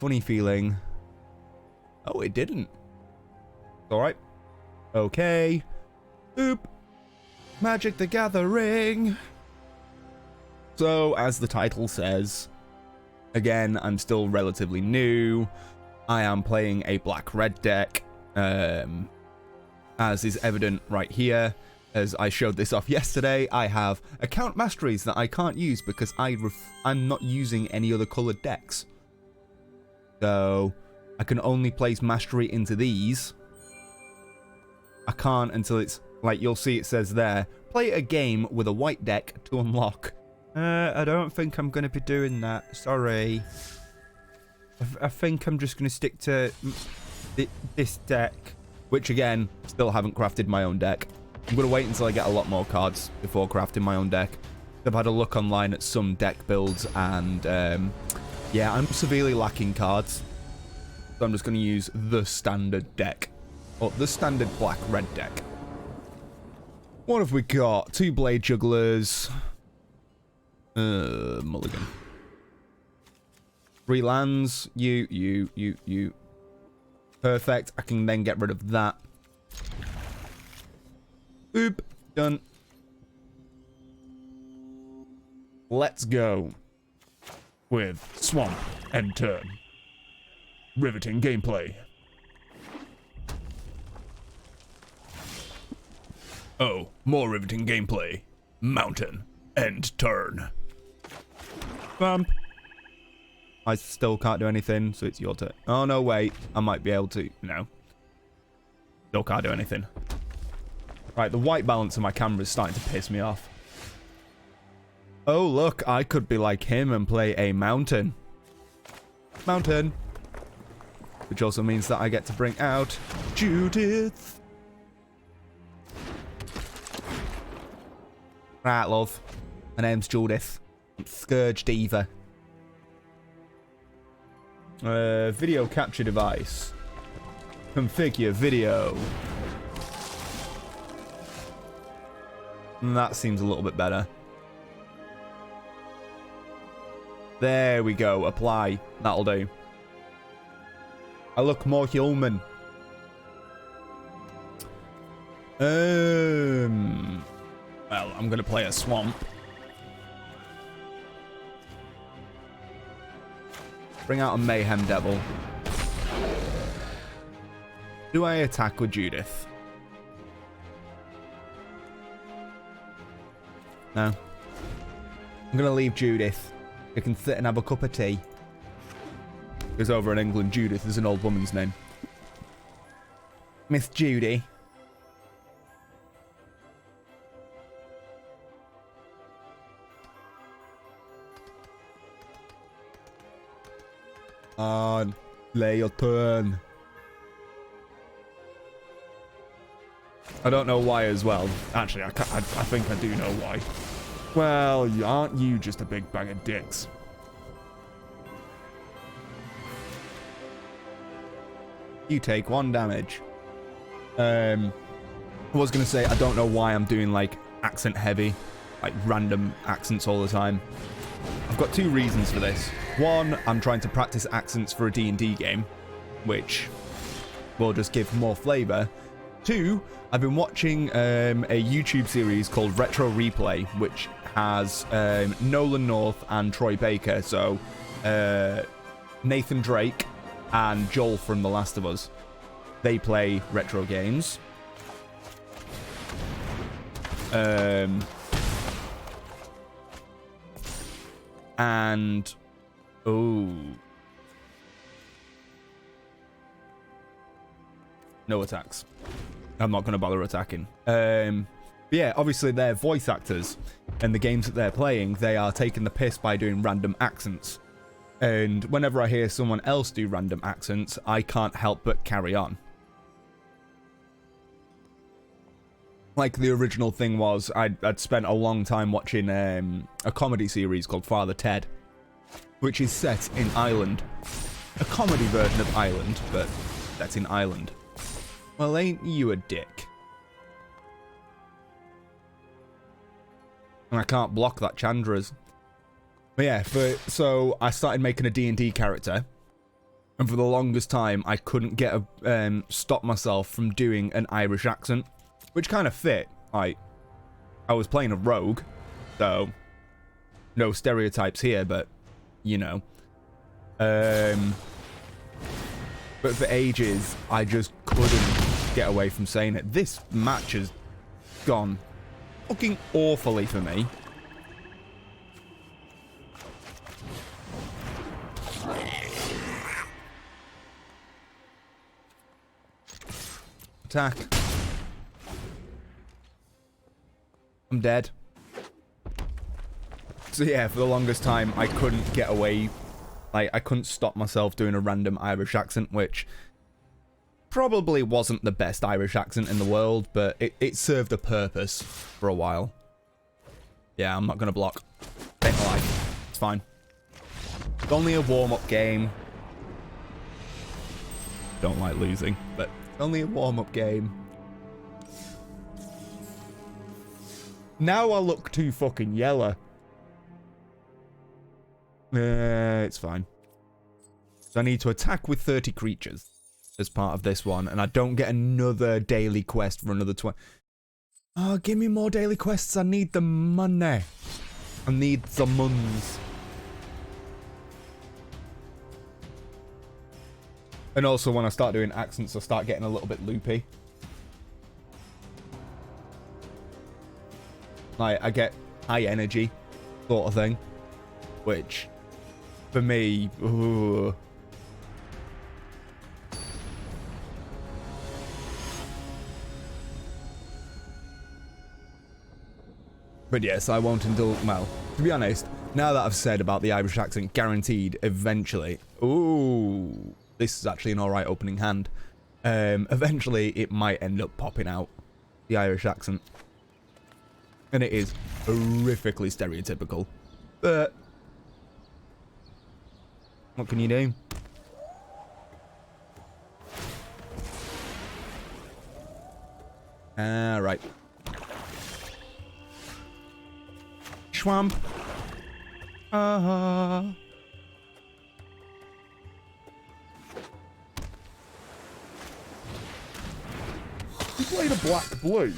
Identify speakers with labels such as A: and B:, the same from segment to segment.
A: Funny feeling. Oh, it didn't. Alright. Okay. Oop. Magic the Gathering. So, as the title says, again, I'm still relatively new. I am playing a black-red deck, as is evident right here. As I showed this off yesterday, I have account masteries that I can't use because I'm not using any other coloured decks. So, I can only place mastery into these. I can't until it's, like you'll see it says there, play a game with a white deck to unlock. I don't think I'm going to be doing that. Sorry. I think I'm just going to stick to this deck, which again, still haven't crafted my own deck. I'm going to wait until I get a lot more cards before crafting my own deck. I've had a look online at some deck builds and yeah, I'm severely lacking cards. So I'm just going to use the standard deck. Or the standard black-red deck. What have we got? 2 Blade Jugglers. Mulligan. 3 lands. You. Perfect. I can then get rid of that. Boop. Done. Let's go.
B: With Swamp and Turn. Riveting gameplay. Oh, more riveting gameplay. Mountain and Turn.
A: Bump. I still can't do anything, so it's your turn. Oh, no, wait. I might be able to. No. Still can't do anything. Right, the white balance of my camera is starting to piss me off. Oh, look. I could be like him and play a mountain. Mountain. Which also means that I get to bring out Judith. Right, love. My name's Judith. I'm Scourge Diva. Video capture device. Configure video. That seems a little bit better. There we go. Apply. That'll do. I look more human. Well, I'm gonna play a swamp. Bring out a Mayhem Devil. Do I attack with Judith? No. I'm gonna leave Judith. I can sit and have a cup of tea. Because over in England, Judith is an old woman's name. Miss Judy. On, play your turn. I don't know why as well. Actually, I think I do know why.
B: Well, aren't you just a big bag of dicks?
A: You take 1 damage. I was going to say, I don't know why I'm doing, like, accent heavy. Like, random accents all the time. I've got 2 reasons for this. 1, I'm trying to practice accents for a D&D game, which will just give more flavour. 2, I've been watching a YouTube series called Retro Replay, which has Nolan North and Troy Baker, so Nathan Drake and Joel from The Last of Us. They play retro games. And oh, no attacks. I'm not going to bother attacking. Yeah, obviously they're voice actors, and the games that they're playing, they are taking the piss by doing random accents. And whenever I hear someone else do random accents, I can't help but carry on. Like the original thing was, I'd spent a long time watching a comedy series called Father Ted, which is set in Ireland. A comedy version of Ireland, but that's in Ireland. Well, ain't you a dick? And I can't block that Chandra's. But yeah, so I started making a D&D character. And for the longest time, I couldn't get stop myself from doing an Irish accent, which kind of fit. Like, I was playing a rogue, so no stereotypes here, but you know. But for ages, I just couldn't get away from saying it. This match has gone fucking awfully for me. Attack. I'm dead. So yeah, for the longest time, I couldn't get away. Like, I couldn't stop myself doing a random Irish accent, which probably wasn't the best Irish accent in the world, but it served a purpose for a while. Yeah, I'm not going to block. Ain't my life. It's fine. It's only a warm-up game. Don't like losing, but it's only a warm-up game. Now I look too fucking yellow. It's fine. So I need to attack with 30 creatures as part of this one, and I don't get another daily quest for another 20. Oh, give me more daily quests. I need the money. I need the muns. And also, when I start doing accents, I start getting a little bit loopy. Like, I get high energy sort of thing, which for me, ooh. But yes, I won't indulge. Well, to be honest, now that I've said about the Irish accent, guaranteed eventually. Ooh, this is actually an alright opening hand. Eventually, it might end up popping out, the Irish accent. And it is horrifically stereotypical. But what can you do? Right. Schwamp.
B: You played a black blue.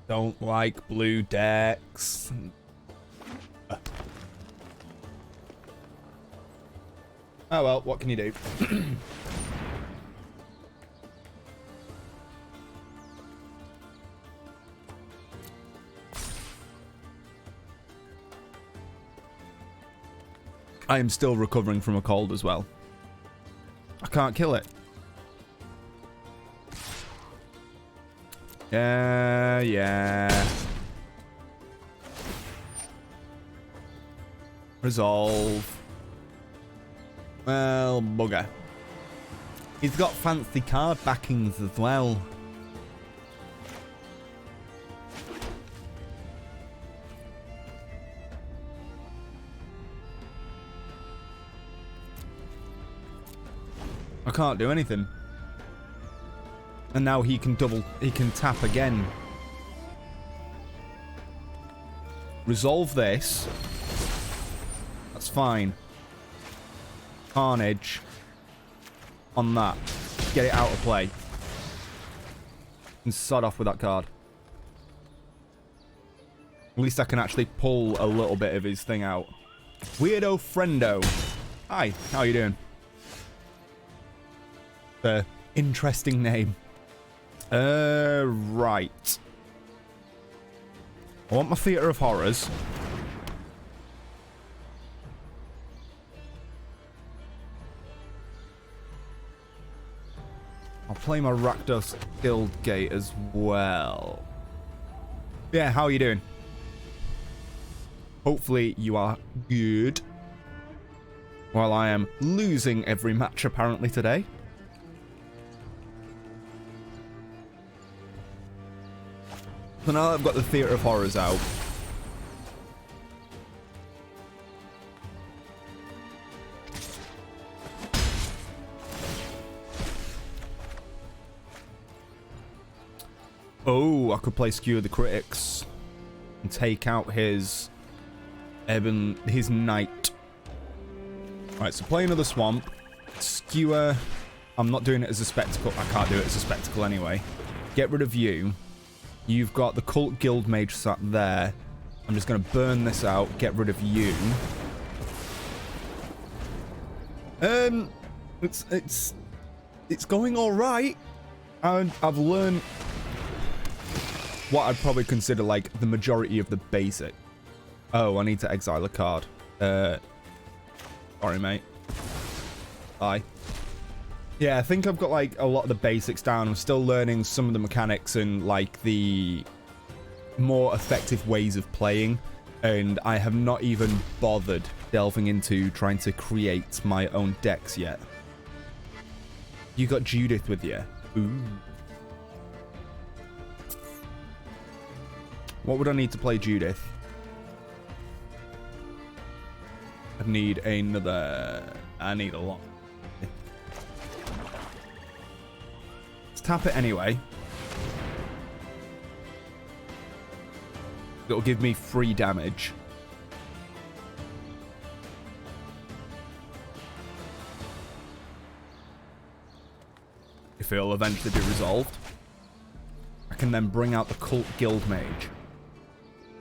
A: Don't like blue decks. Oh well, what can you do? I am still recovering from a cold as well. I can't kill it. Yeah. Resolve. Well, bugger. He's got fancy card backings as well. I can't do anything. And now he can tap again. Resolve this. That's fine. Carnage. On that. Get it out of play. And sod off with that card. At least I can actually pull a little bit of his thing out. Weirdo Friendo. Hi, how are you doing? Interesting name. Right. I want my Theatre of Horrors. I'll play my Rakdos Guildgate as well. Yeah, how are you doing? Hopefully you are good. While I am losing every match apparently today. So now that I've got the Theatre of Horrors out. Oh, I could play Skewer the Critics and take out his knight. Alright, so play another swamp. Skewer. I'm not doing it as a spectacle. I can't do it as a spectacle anyway. Get rid of you. You've got the Cult Guild Mage sat there. I'm just going to burn this out. Get rid of you. It's going all right. I've learned what I'd probably consider like the majority of the basic. Oh, I need to exile a card. Sorry, mate. Bye. Yeah, I think I've got like a lot of the basics down. I'm still learning some of the mechanics and like the more effective ways of playing. And I have not even bothered delving into trying to create my own decks yet. You got Judith with you. Ooh. What would I need to play Judith? I need a lot. Let's tap it anyway. It'll give me free damage. If it'll eventually be resolved, I can then bring out the Cult Guild Mage.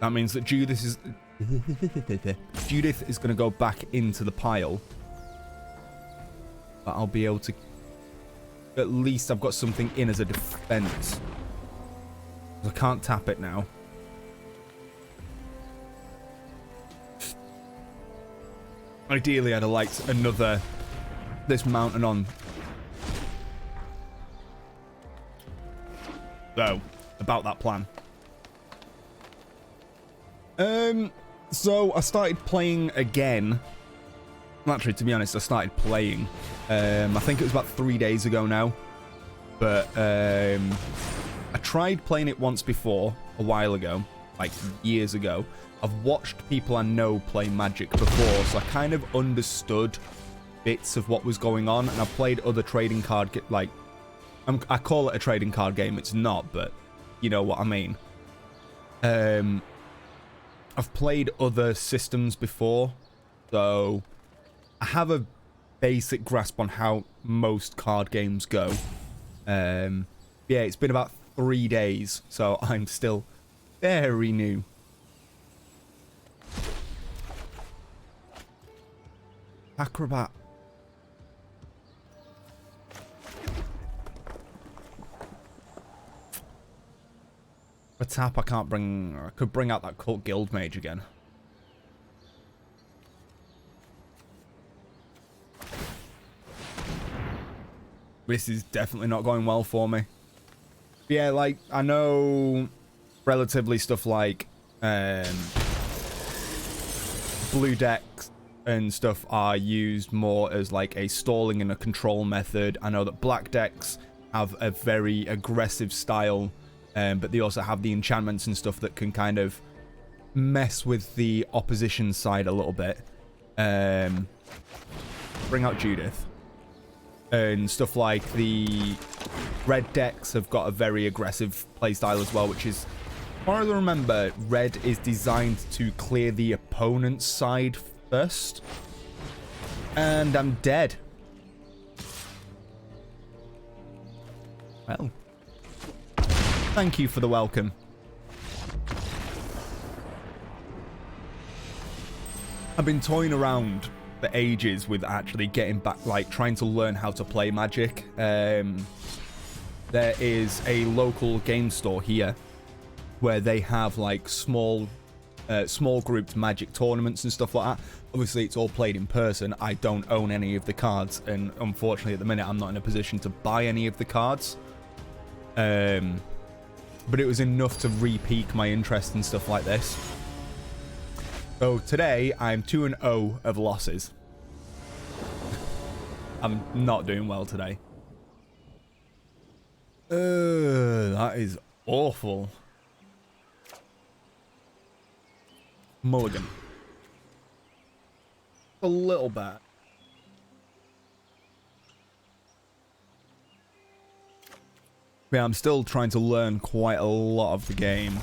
A: That means that Judith is going to go back into the pile. But I'll be able to... At least I've got something in as a defense. I can't tap it now. Ideally, I'd have liked another... This mountain on. So, about that plan. So I started playing again. Actually, to be honest, I started playing. I think it was about 3 days ago now. But I tried playing it once before, a while ago, like years ago. I've watched people I know play Magic before, so I kind of understood bits of what was going on. And I've played other trading card, I call it a trading card game. It's not, but you know what I mean. I've played other systems before, so I have a basic grasp on how most card games go. Yeah, it's been about 3 days, so I'm still very new. Acrobat. A tap, I could bring out that Cult Guild Mage again. This is definitely not going well for me. Yeah, like, I know relatively stuff like blue decks and stuff are used more as like a stalling and a control method. I know that black decks have a very aggressive style. But they also have the enchantments and stuff that can kind of mess with the opposition side a little bit. Bring out Judith. And stuff like the red decks have got a very aggressive playstyle as well, which is, as far as I remember, red is designed to clear the opponent's side first. And I'm dead. Well. Thank you for the welcome. I've been toying around for ages with actually getting back, like trying to learn how to play Magic. There is a local game store here where they have like small grouped Magic tournaments and stuff like that. Obviously, it's all played in person. I don't own any of the cards, and unfortunately, at the minute, I'm not in a position to buy any of the cards. But it was enough to re-pique my interest in stuff like this. So today, I'm 2-0 of losses. I'm not doing well today. That is awful. Mulligan. A little bit. Yeah, I'm still trying to learn quite a lot of the game.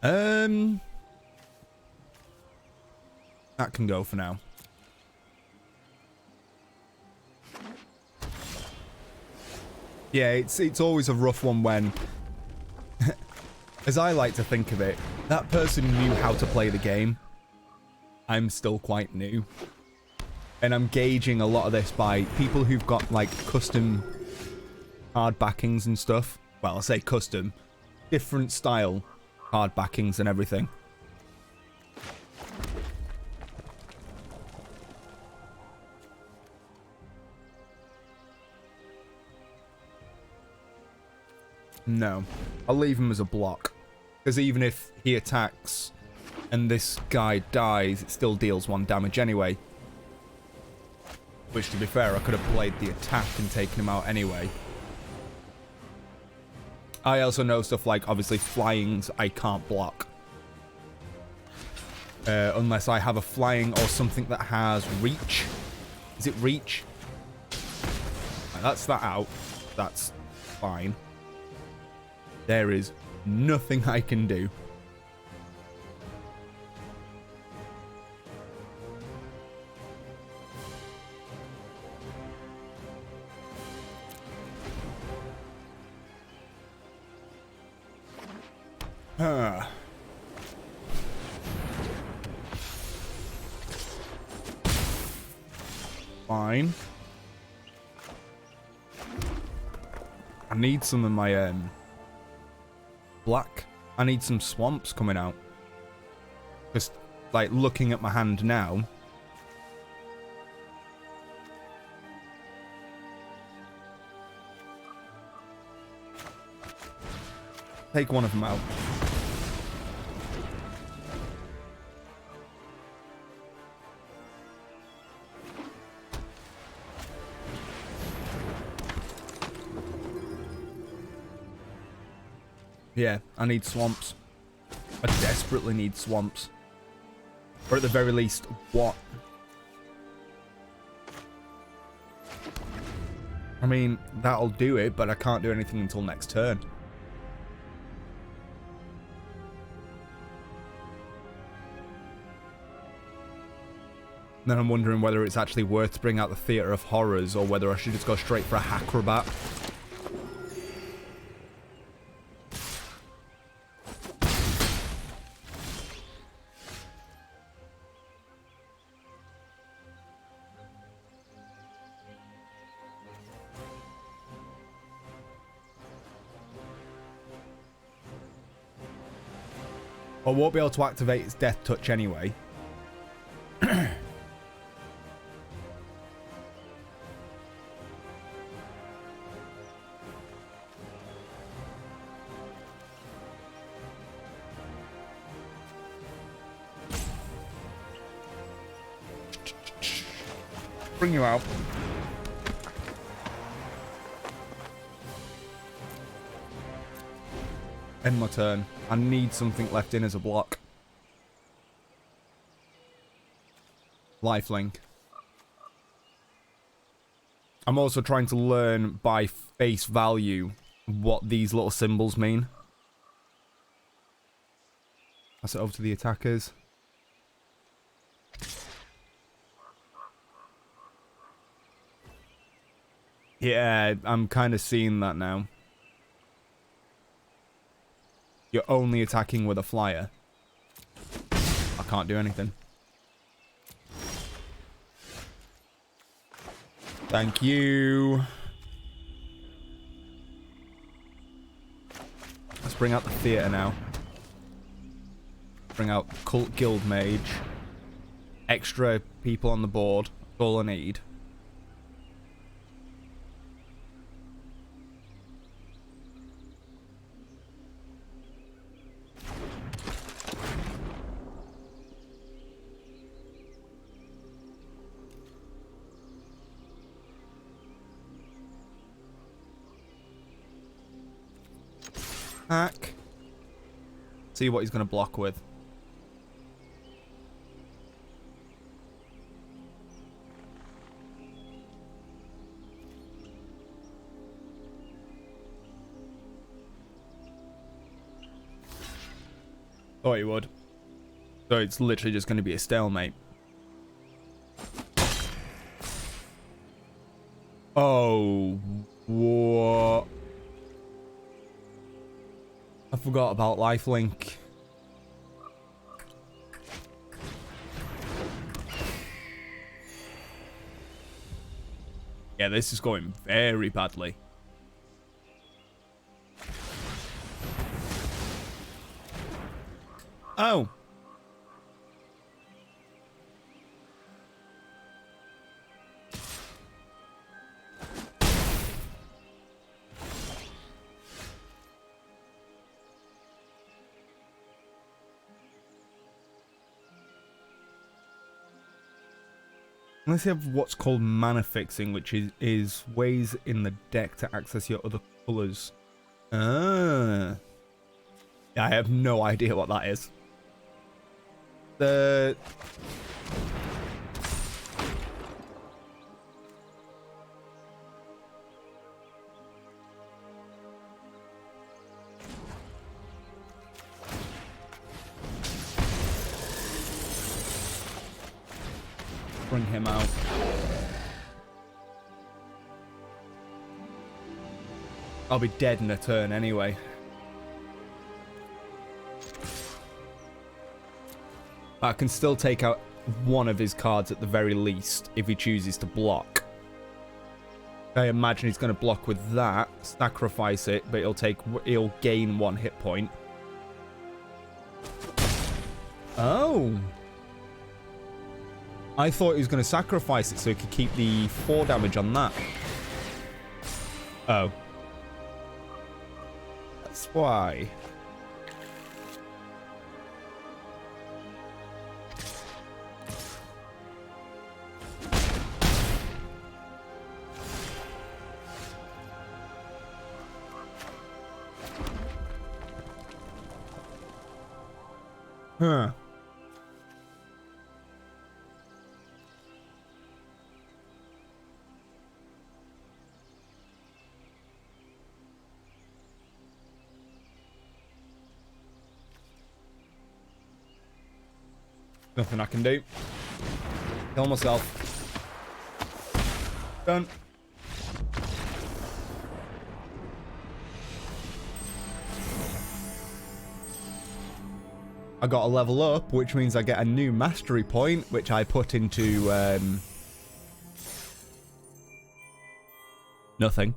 A: That can go for now. Yeah, it's always a rough one when, as I like to think of it, that person knew how to play the game. I'm still quite new. And I'm gauging a lot of this by people who've got, like, custom card backings and stuff. Well, I'll say custom. Different style card backings and everything. No. I'll leave him as a block. Because even if he attacks and this guy dies, it still deals 1 damage anyway. Which, to be fair, I could have played the attack and taken him out anyway. I also know stuff like, obviously, flyings I can't block. Unless I have a flying or something that has reach. Is it reach? Right, that's that out. That's fine. There is nothing I can do. Fine. I need some of my black. I need some swamps coming out. Just like looking at my hand now. Take one of them out. Yeah, I need swamps. I desperately need swamps. Or at the very least, what? I mean, that'll do it, but I can't do anything until next turn. Then I'm wondering whether it's actually worth to bring out the Theatre of Horrors or whether I should just go straight for a Acrobat. I won't be able to activate its Death Touch anyway. Bring you out. End my turn. I need something left in as a block. Lifelink. I'm also trying to learn by face value what these little symbols mean. Pass it over to the attackers. Yeah, I'm kind of seeing that now. You're only attacking with a flyer. I can't do anything. Thank you. Let's bring out the theatre now. Bring out Cult Guild Mage. Extra people on the board. That's all I need. Hack. See what he's going to block with. Thought he would. So it's literally just going to be a stalemate. Oh, what? I forgot about lifelink. Yeah, this is going very badly. Oh. Unless you have what's called mana fixing, which is ways in the deck to access your other colours. Ah. Yeah, I have no idea what that is. Bring him out. I'll be dead in a turn anyway. I can still take out one of his cards at the very least if he chooses to block. I imagine he's going to block with that, sacrifice it, but he'll gain 1 hit point. Oh. I thought he was going to sacrifice it so he could keep the 4 damage on that. Oh. That's why. Huh. Nothing I can do. Kill myself. Done. I got a level up, which means I get a new mastery point, which I put into nothing.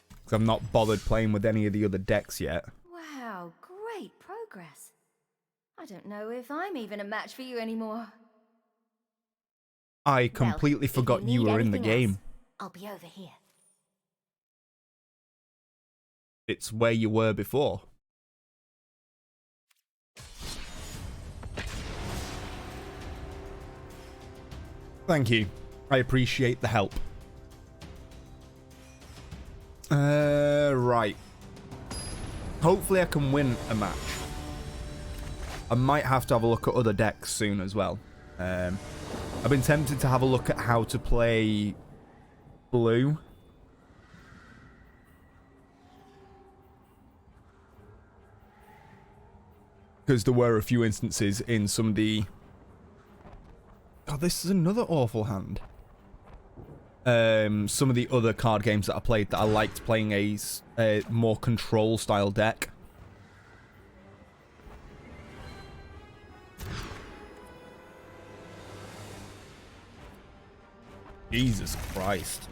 A: Because I'm not bothered playing with any of the other decks yet.
C: Wow, great progress. I don't know if I'm even a match for you anymore.
A: I completely forgot you were in the game.
C: Else, I'll be over here.
A: It's where you were before. Thank you. I appreciate the help. Right. Hopefully I can win a match. I might have to have a look at other decks soon as well. I've been tempted to have a look at how to play blue. Because there were a few instances in some of the... Oh, this is another awful hand. Some of the other card games that I played that I liked playing a more control style deck. Jesus Christ.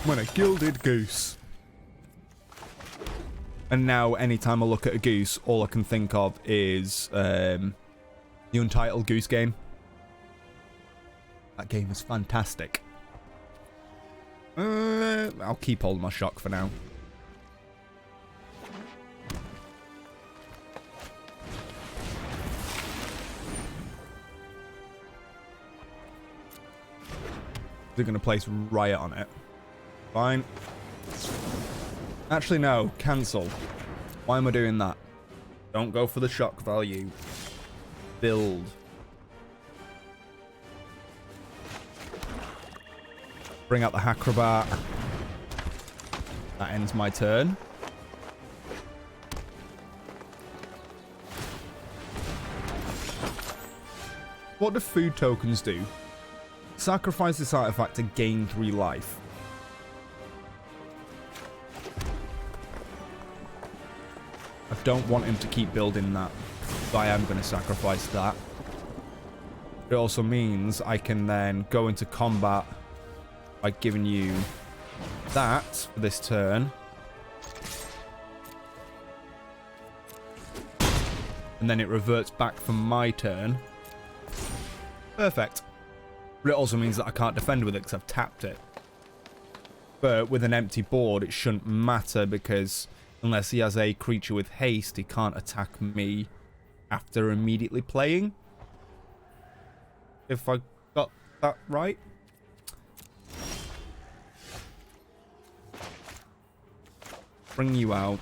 A: When a gilded goose. And now, anytime I look at a goose, all I can think of is the Untitled Goose Game. That game is fantastic. I'll keep hold of my shock for now. They're going to place Riot on it. Fine. Actually, no. Cancel. Why am I doing that? Don't go for the shock value. Build. Bring out the Acrobat. That ends my turn. What do food tokens do? Sacrifice this artifact to gain 3 life. I don't want him to keep building that, so I am going to sacrifice that. It also means I can then go into combat by giving you that for this turn. And then it reverts back for my turn. Perfect. But it also means that I can't defend with it because I've tapped it. But with an empty board, it shouldn't matter because unless he has a creature with haste, he can't attack me after immediately playing. If I got that right. Bring you out.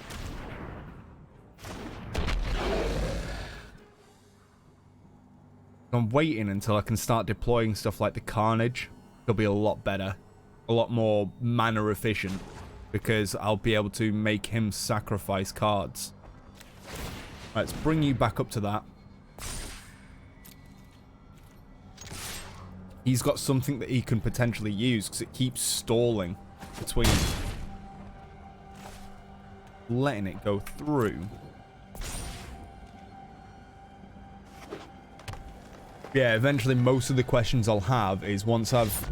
A: I'm waiting until I can start deploying stuff like the Carnage. It'll be a lot better. A lot more mana efficient. Because I'll be able to make him sacrifice cards. Right, let's bring you back up to that. He's got something that he can potentially use because it keeps stalling between letting it go through. Yeah, eventually most of the questions I'll have is once I've...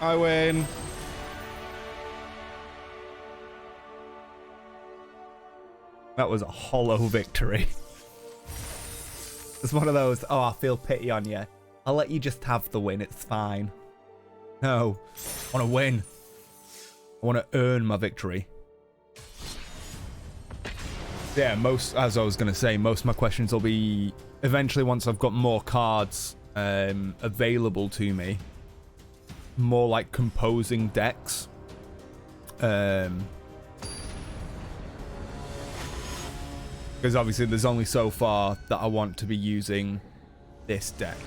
A: I win. That was a hollow victory. It's one of those, oh, I feel pity on you. I'll let you just have the win, it's fine. No, I want to win. I want to earn my victory. Yeah, as I was going to say, most of my questions will be eventually once I've got more cards available to me. More like composing decks. Because obviously there's only so far that I want to be using this deck.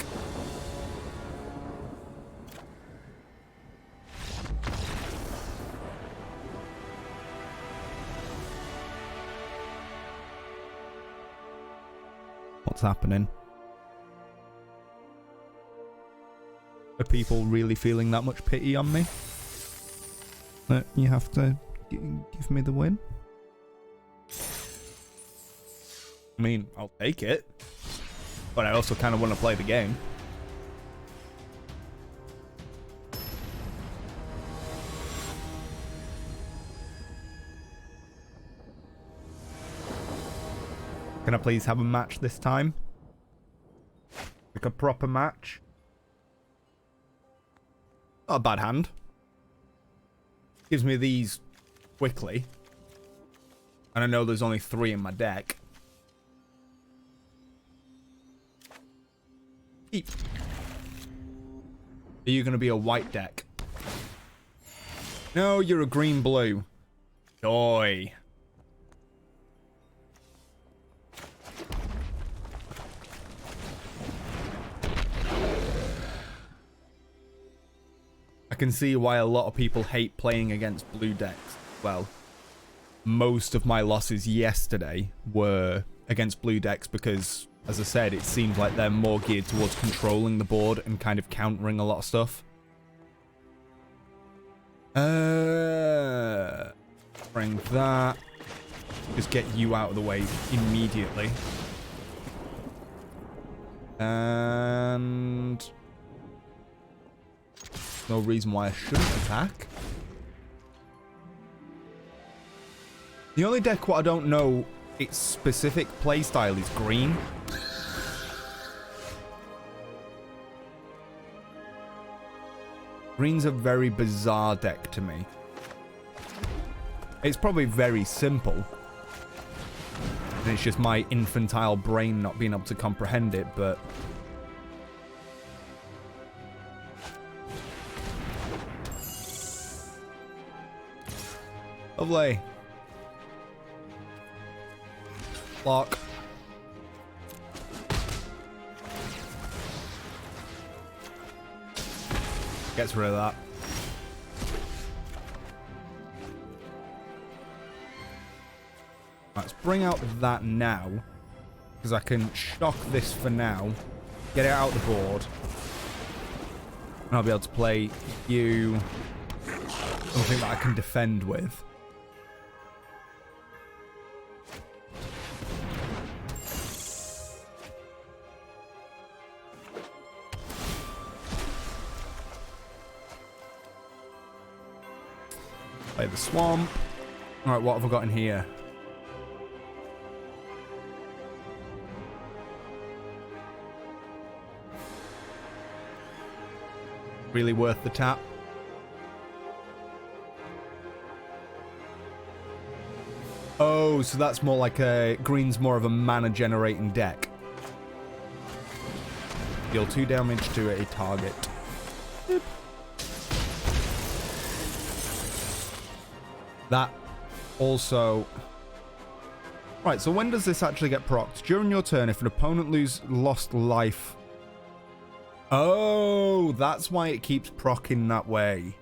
A: What's happening? Are people really feeling that much pity on me? That you have to give me the win? I mean, I'll take it. But I also kind of want to play the game. Can I please have a match this time? Like a proper match? Not a bad hand. Gives me these quickly. And I know there's only 3 in my deck. Keep. Are you going to be a white deck? No, you're a green-blue. Joy. I can see why a lot of people hate playing against blue decks. Well, most of my losses yesterday were against blue decks because, as I said, it seems like they're more geared towards controlling the board and kind of countering a lot of stuff. Bring that. Just get you out of the way immediately. And... no reason why I shouldn't attack. The only deck what I don't know its specific playstyle is green. Green's a very bizarre deck to me. It's probably very simple. And it's just my infantile brain not being able to comprehend it, but... lovely. Lock. Gets rid of that. Let's bring out that now, because I can shock this for now, get it out the board, and I'll be able to play you something that I can defend with. Play the swamp. Alright, what have I got in here? Really worth the tap. Oh, so that's more like a... Green's more of a mana generating deck. Deal 2 damage to a target. Yep. That also... Right, so when does this actually get procced? During your turn, if an opponent lost life... Oh, that's why it keeps proccing that way.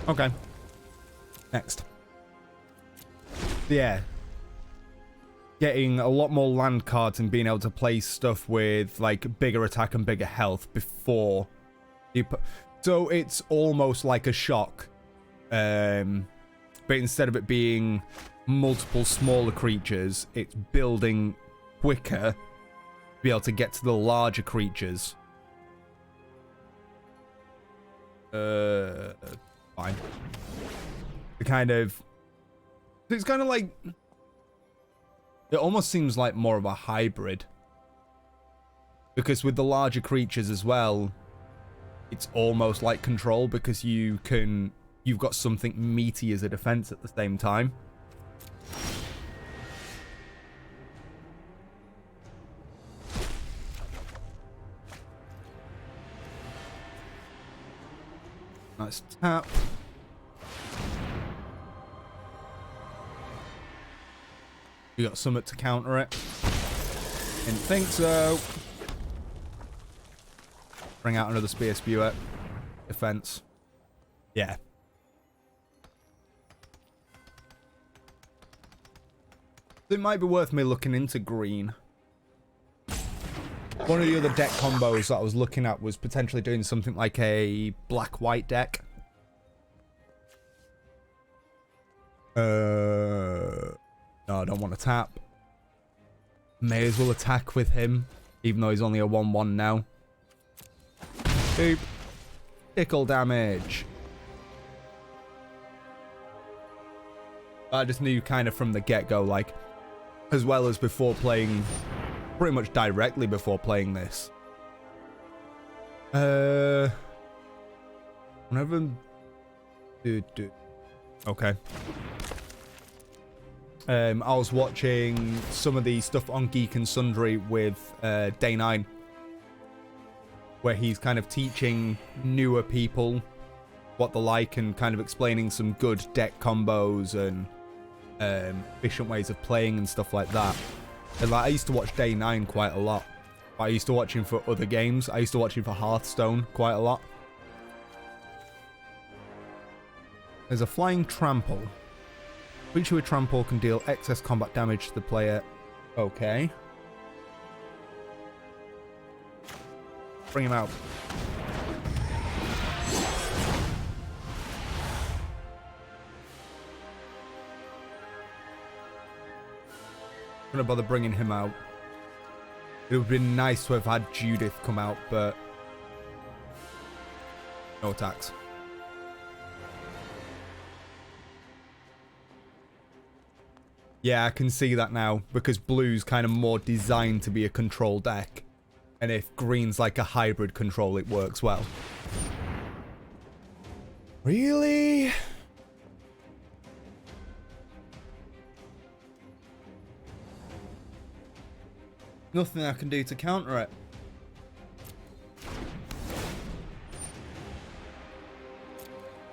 A: Okay. Next. Yeah. Getting a lot more land cards and being able to play stuff with like bigger attack and bigger health before you put... So it's almost like a shock. But instead of it being multiple smaller creatures, it's building quicker to be able to get to the larger creatures. Fine. The kind of... It's kind of like... It almost seems like more of a hybrid. Because with the larger creatures as well, it's almost like control because you've got something meaty as a defense at the same time. Nice tap. You got something to counter it. Didn't think so. Bring out another spear spewer. Defense. Yeah. It might be worth me looking into green. One of the other deck combos that I was looking at was potentially doing something like a black-white deck. No, I don't want to tap. May as well attack with him, even though he's only a 1/1 now. Boop. Tickle damage. I just knew kind of from the get-go, like, as well as before playing, pretty much directly before playing this. Whenever... Okay. I was watching some of the stuff on Geek and Sundry with Day 9, where he's kind of teaching newer people what they're like and kind of explaining some good deck combos and efficient ways of playing and stuff like that. And like, I used to watch Day 9 quite a lot. I used to watch him for other games. I used to watch him for Hearthstone quite a lot. There's a flying trample. Creature with trample can deal excess combat damage to the player. Okay. Bring him out. I'm gonna bother bringing him out. It would have been nice to have had Judith come out, but no attacks. Yeah, I can see that now, because blue's kind of more designed to be a control deck. And if green's like a hybrid control, it works well. Really? Nothing I can do to counter it.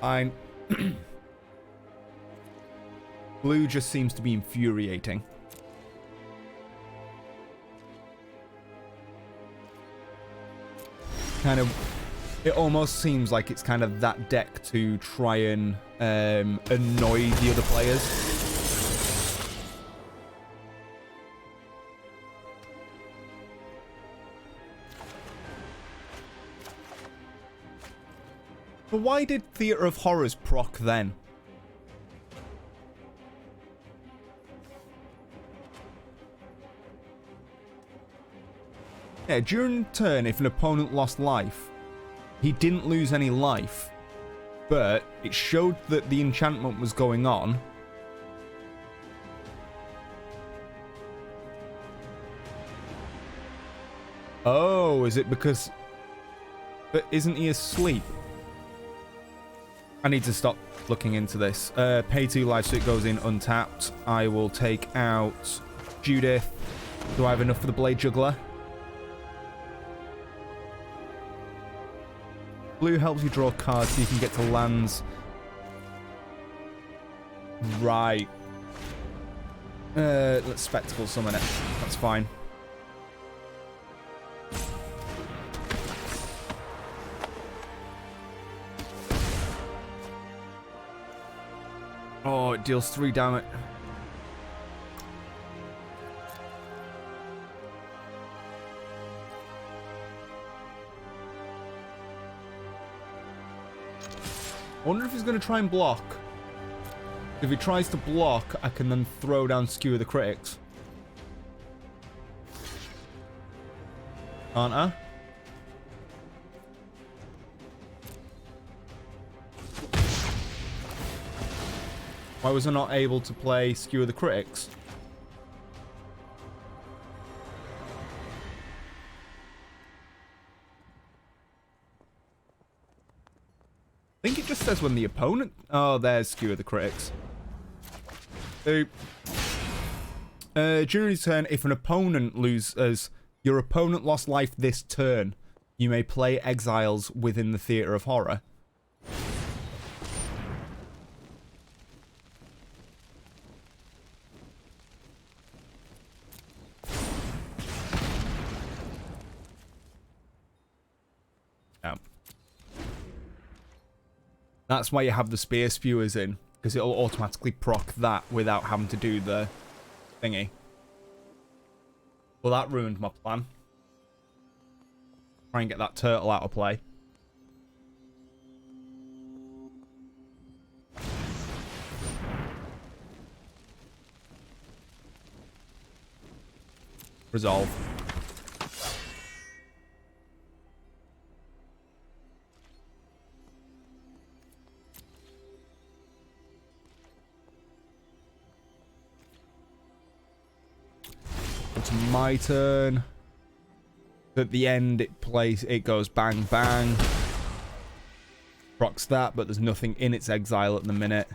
A: Fine. Blue just seems to be infuriating. Kind of, it almost seems like it's kind of that deck to try and annoy the other players. But why did Theatre of Horrors proc then? Yeah, during turn, if an opponent lost life, he didn't lose any life, but it showed that the enchantment was going on. Oh, is it because... But isn't he asleep? I need to stop looking into this. Pay 2 life so it goes in untapped. I will take out Judith. Do I have enough for the Blade Juggler? Blue helps you draw cards so you can get to lands. Right. Let's Spectacle Summon it. That's fine. Oh, it deals 3 damage. I wonder if he's going to try and block. If he tries to block, I can then throw down Skewer the Critics. Can't I? Why was I not able to play Skewer the Critics? I think it just says when the opponent... Oh, there's Skewer the Critics. During his turn, if an opponent loses... Your opponent lost life this turn. You may play Exiles within the Theatre of Horror. That's why you have the Spear Spewers in, because it'll automatically proc that without having to do the thingy. Well, that ruined my plan. Try and get that turtle out of play. Resolve. It's my turn. At the end, it goes bang bang. Procs that, but there's nothing in its exile at the minute.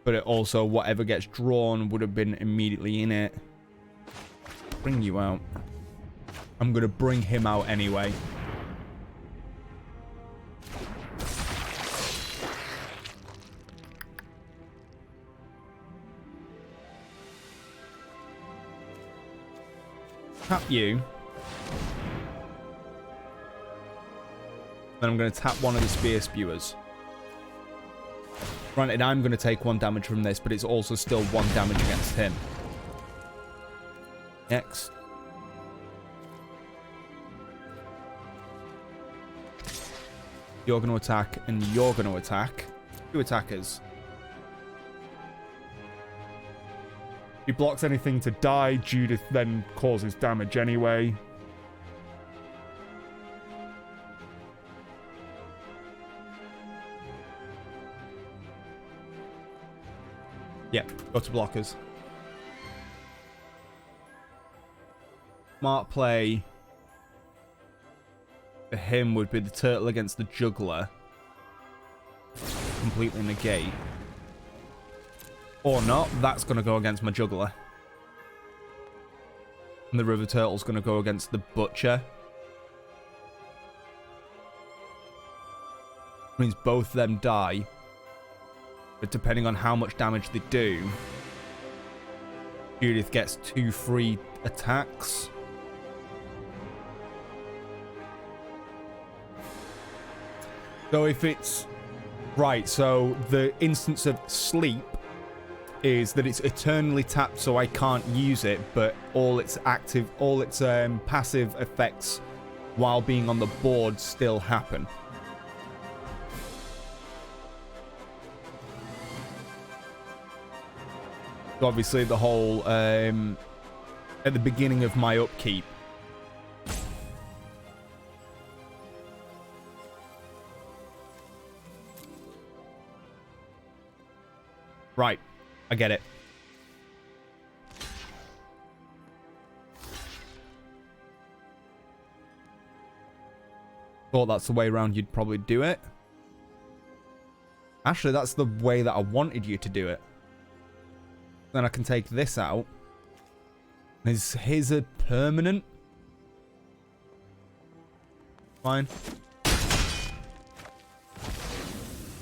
A: But it also, whatever gets drawn would have been immediately in it. Bring you out. I'm gonna bring him out anyway. Tap you. Then I'm going to tap one of the Spear Spewers. Granted, I'm going to take 1 damage from this, but it's also still 1 damage against him. Next. You're going to attack, and you're going to attack. 2 attackers. He blocks anything to die. Judith then causes damage anyway. Yeah, go to blockers. Smart play for him would be the turtle against the juggler. Completely negate. Or not, that's going to go against my juggler. And the river turtle's going to go against the butcher. Means both of them die. But depending on how much damage they do, Judith gets 2 free attacks. So if it's... Right, so the instance of sleep is that it's eternally tapped, so I can't use it, but all its passive effects while being on the board still happen. So obviously the whole at the beginning of my upkeep, right, I get it. Thought that's the way around you'd probably do it. Actually, that's the way that I wanted you to do it. Then I can take this out. Is his a permanent? Fine.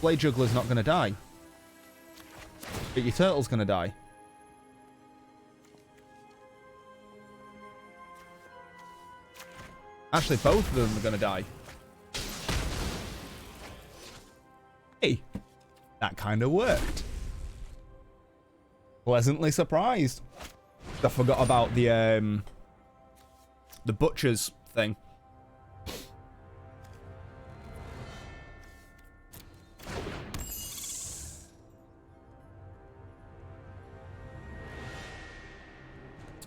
A: Blade Juggler's not going to die. But your turtle's going to die. Actually, both of them are going to die. Hey, that kind of worked. Pleasantly surprised. I forgot about the butcher's thing.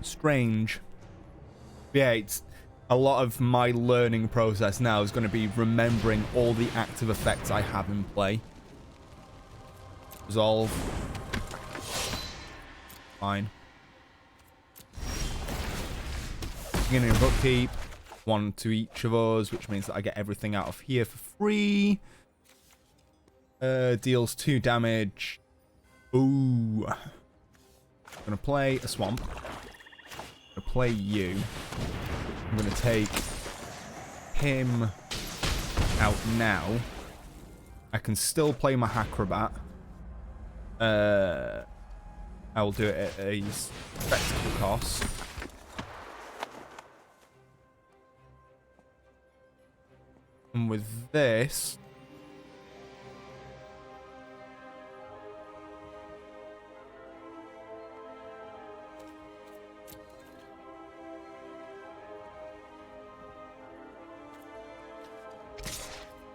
A: Strange. Yeah, it's a lot of my learning process now is going to be remembering all the active effects I have in play. Resolve. Fine. Beginning of upkeep. 1 to each of us, which means that I get everything out of here for free. Deals 2 damage. Ooh. I'm gonna play a swamp. I'm gonna play you. I'm gonna take him out now. I can still play my Acrobat. I'll do it at a spectacle cost. And with this...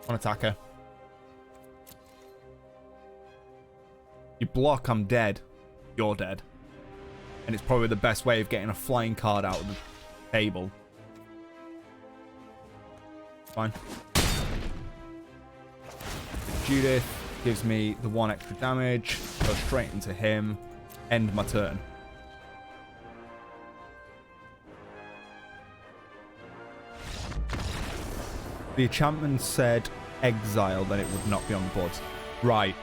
A: One attacker. You block, I'm dead. You're dead. And it's probably the best way of getting a flying card out of the table. Fine. Judith gives me the 1 extra damage. Go straight into him. End my turn. The enchantment said exile, then it would not be on the board. Right.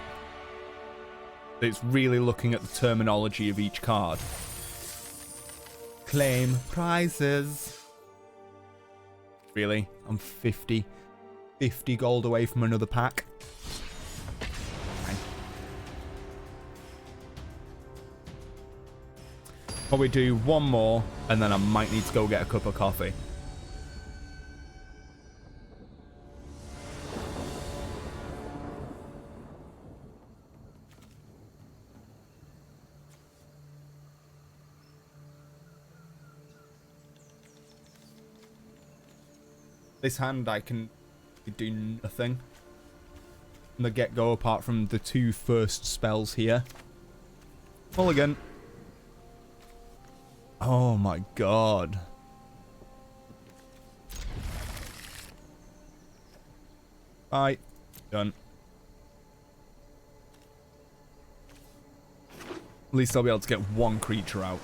A: It's really looking at the terminology of each card. Claim prizes. Really? I'm 50 gold away from another pack. Fine. Probably do one more, and then I might need to go get a cup of coffee. This hand I can do nothing from the get-go apart from the 2 first spells here. Mulligan. Oh my god. Bye. Done. At least I'll be able to get 1 creature out.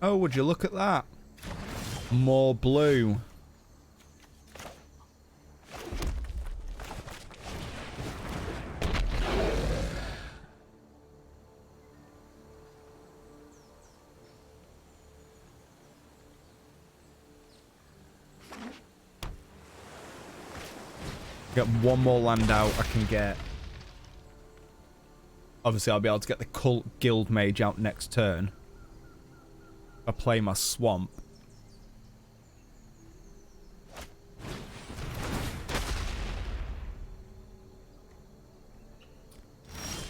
A: Oh, would you look at that? More blue. Get one more land out. I can get... Obviously, I'll be able to get the Cult Guild Mage out next turn. I play my Swamp.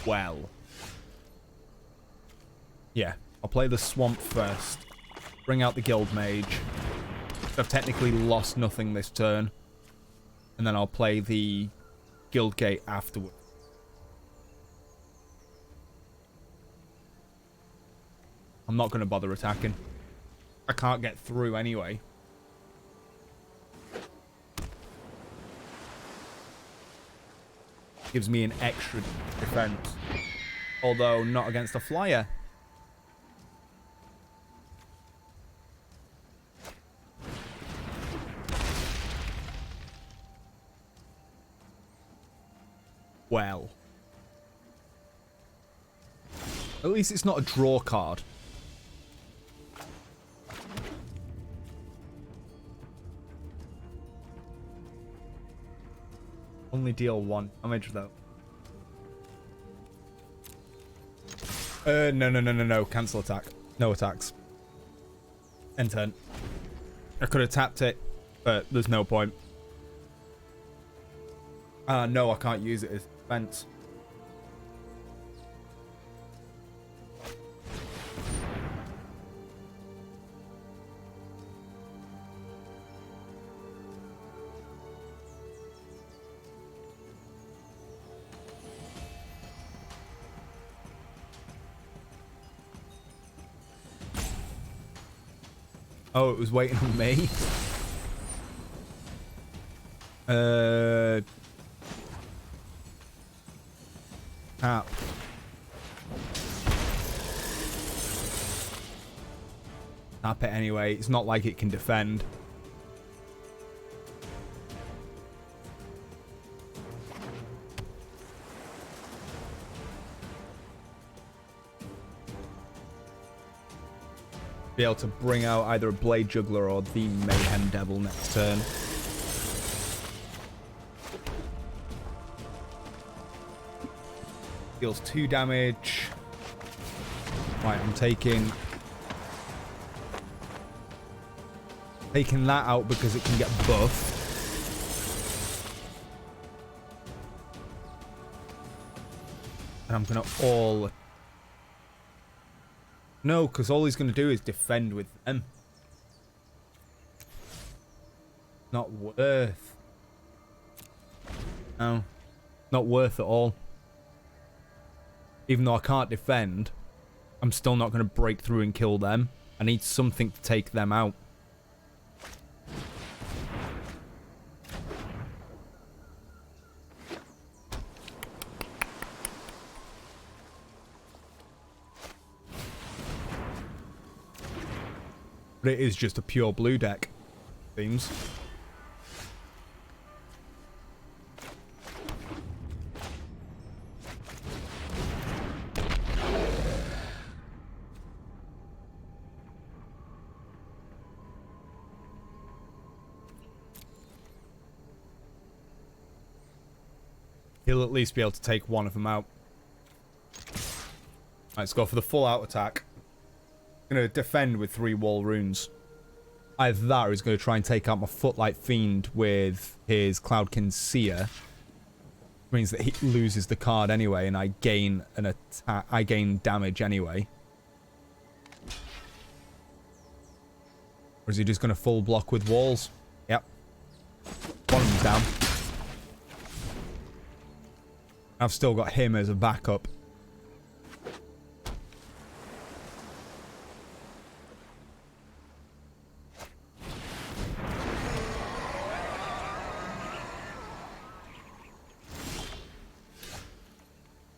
A: Well. Yeah, I'll play the Swamp first. Bring out the Guild Mage. I've technically lost nothing this turn. And then I'll play the Guild Gate afterward. I'm not going to bother attacking. I can't get through anyway. Gives me an extra defense. Although not against a flyer. Well. At least it's not a draw card. Only deal 1 damage though. No. Cancel attack. No attacks. End turn. I could have tapped it, but there's no point. No, I can't use it as defense. Oh, it was waiting on me. Tap. Tap it anyway. It's not like it can defend. Be able to bring out either a Blade Juggler or the Mayhem Devil next turn. Deals 2 damage. Right, I'm taking that out because it can get buffed. And I'm gonna all... No, because all he's going to do is defend with them. Not worth. No. Not worth at all. Even though I can't defend, I'm still not going to break through and kill them. I need something to take them out. But it is just a pure blue deck, seems. He'll at least be able to take one of them out. Right, let's go for the full out attack. Going to defend with 3 wall runes. Either that or he's going to try and take out my Footlight Fiend with his Cloudkin Seer. Which means that he loses the card anyway and I gain an attack. I gain damage anyway. Or is he just going to full block with walls? Yep. One of them's down. I've still got him as a backup.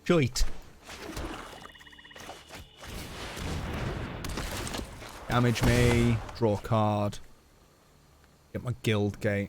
A: Joit. Damage me. Draw a card. Get my Guild Gate.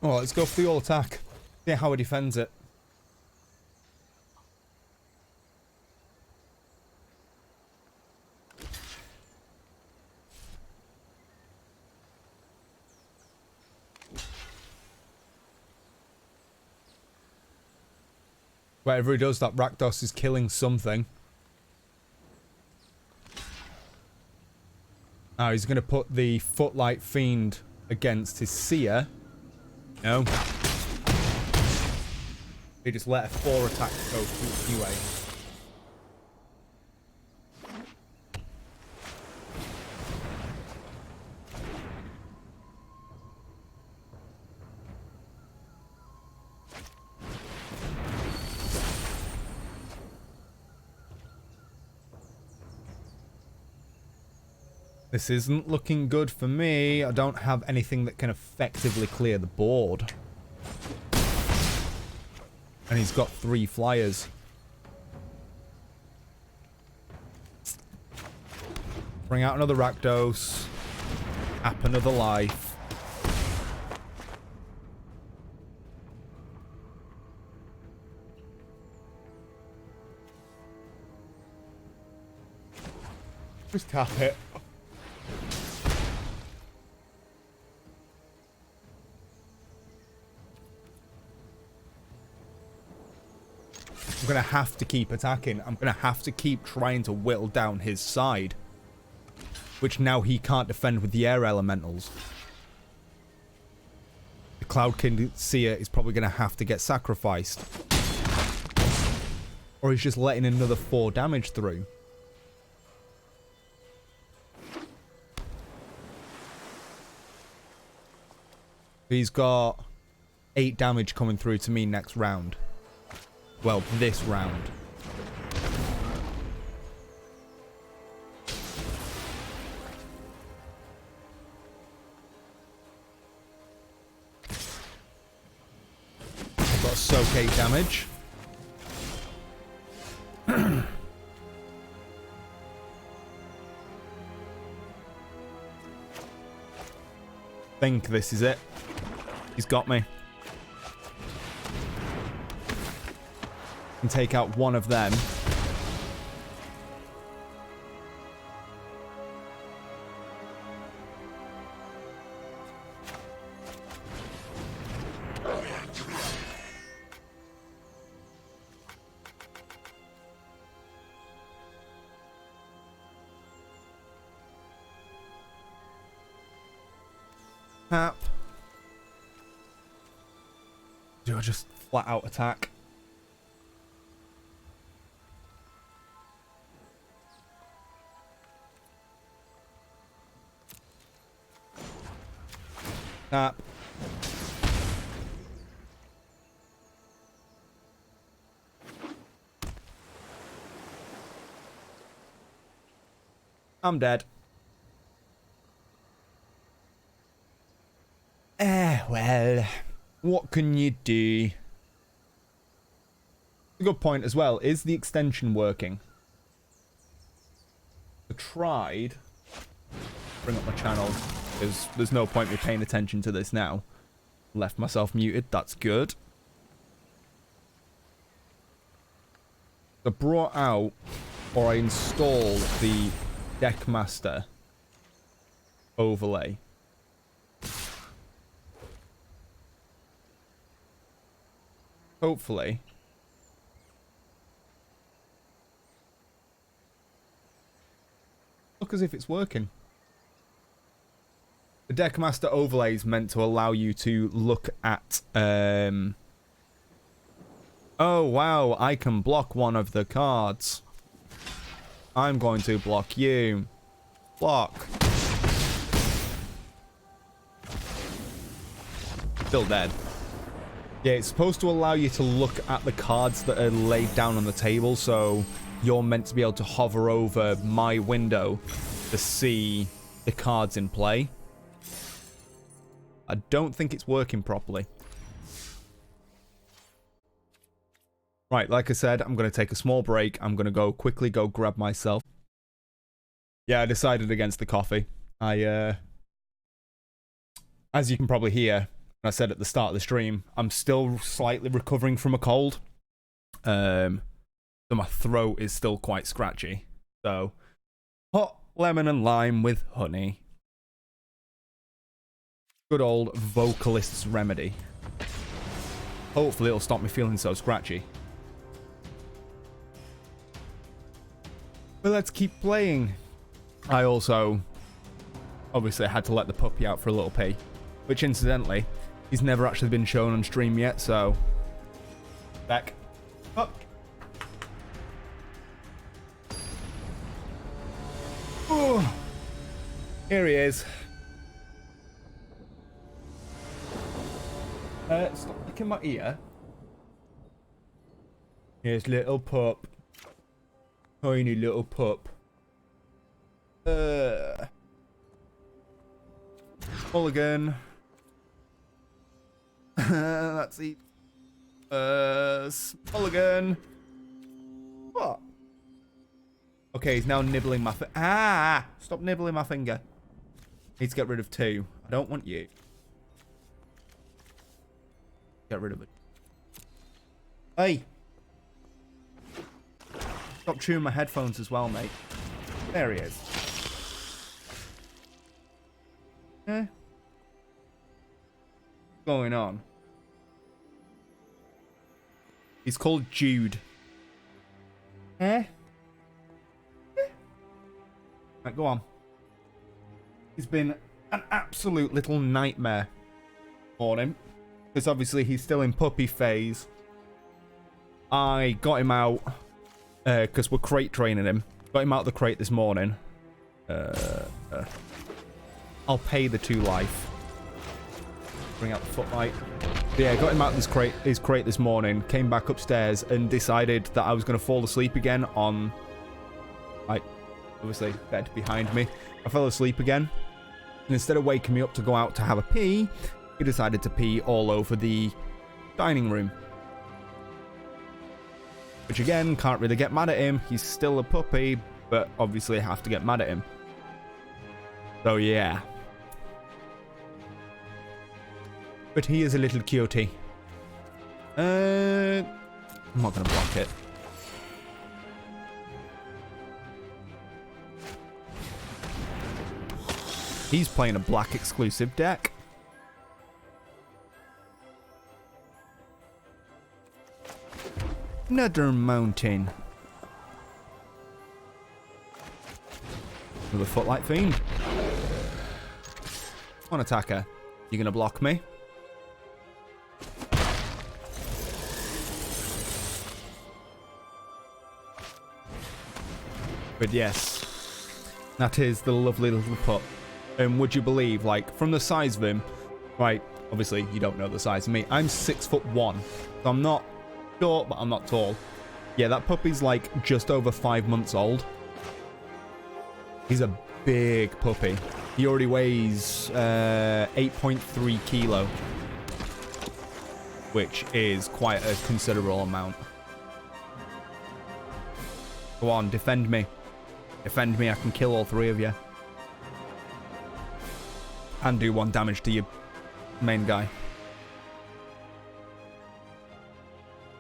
A: Oh, let's go for the all attack. See how he defends it. Whatever he does, that Rakdos is killing something. Oh, he's going to put the Footlight Fiend against his Seer. No. He just let a 4 attack go through anyway. This isn't looking good for me. I don't have anything that can effectively clear the board. And he's got 3 flyers. Bring out another Rakdos. Tap another life. Just tap it. I'm going to have to keep attacking. I'm going to have to keep trying to whittle down his side. Which now he can't defend with the air elementals. The Cloudkin Seer is probably going to have to get sacrificed. Or he's just letting another 4 damage through. He's got 8 damage coming through to me next round. Well, this round. I've got soak 8 damage. Think this is it. He's got me. And take out one of them. Tap. Do I just flat out attack? Tap. I'm dead. Well, what can you do? A good point as well. Is the extension working? I tried. Bring up my channel. Because there's no point me paying attention to this now. Left myself muted. That's good. I brought out, or I installed the Deckmaster overlay. Hopefully. Look as if it's working. The Deckmaster overlay is meant to allow you to look at... Oh, wow, I can block one of the cards. I'm going to block you. Block. Still dead. Yeah, it's supposed to allow you to look at the cards that are laid down on the table, so you're meant to be able to hover over my window to see the cards in play. I don't think it's working properly. Right, like I said, I'm going to take a small break. I'm going to quickly go grab myself. Yeah, I decided against the coffee. As you can probably hear, I said at the start of the stream, I'm still slightly recovering from a cold. So my throat is still quite scratchy. So, hot lemon and lime with honey. Good old vocalist's remedy. Hopefully it'll stop me feeling so scratchy. But let's keep playing. I also obviously had to let the puppy out for a little pee, which incidentally, he's never actually been shown on stream yet, so back up. Oh, here he is. Stop licking my ear. Here's little pup. Tiny little pup. Mulligan. Let's eat. Mulligan. What? Okay, he's now nibbling my stop nibbling my finger. Need to get rid of 2. I don't want you. Get rid of it. Hey! Stop chewing my headphones as well, mate. There he is. Eh? What's going on? He's called Jude. Eh? Right, go on. He's been an absolute little nightmare for him. Because obviously he's still in puppy phase. I got him out because we're crate training him. Got him out of the crate this morning. I'll pay the 2 life. Bring out the footlight. Yeah, got him out of his crate this morning. Came back upstairs and decided that I was going to fall asleep again on, like, obviously bed behind me. I fell asleep again. And instead of waking me up to go out to have a pee, he decided to pee all over the dining room. Which again, can't really get mad at him. He's still a puppy, but obviously I have to get mad at him. So yeah. But he is a little cutie. I'm not going to block it. He's playing a black exclusive deck. Another mountain. With a footlight fiend. On attacker. You gonna block me? But yes, that is the lovely little pup. And would you believe, like, from the size of him, right, obviously you don't know the size of me, I'm 6'1", so I'm not short, but I'm not tall. Yeah, that puppy's like just over 5 months old. He's a big puppy. He already weighs 8.3 kilo, which is quite a considerable amount. Go on, defend me. Defend me, I can kill all 3 of you. And do 1 damage to your main guy.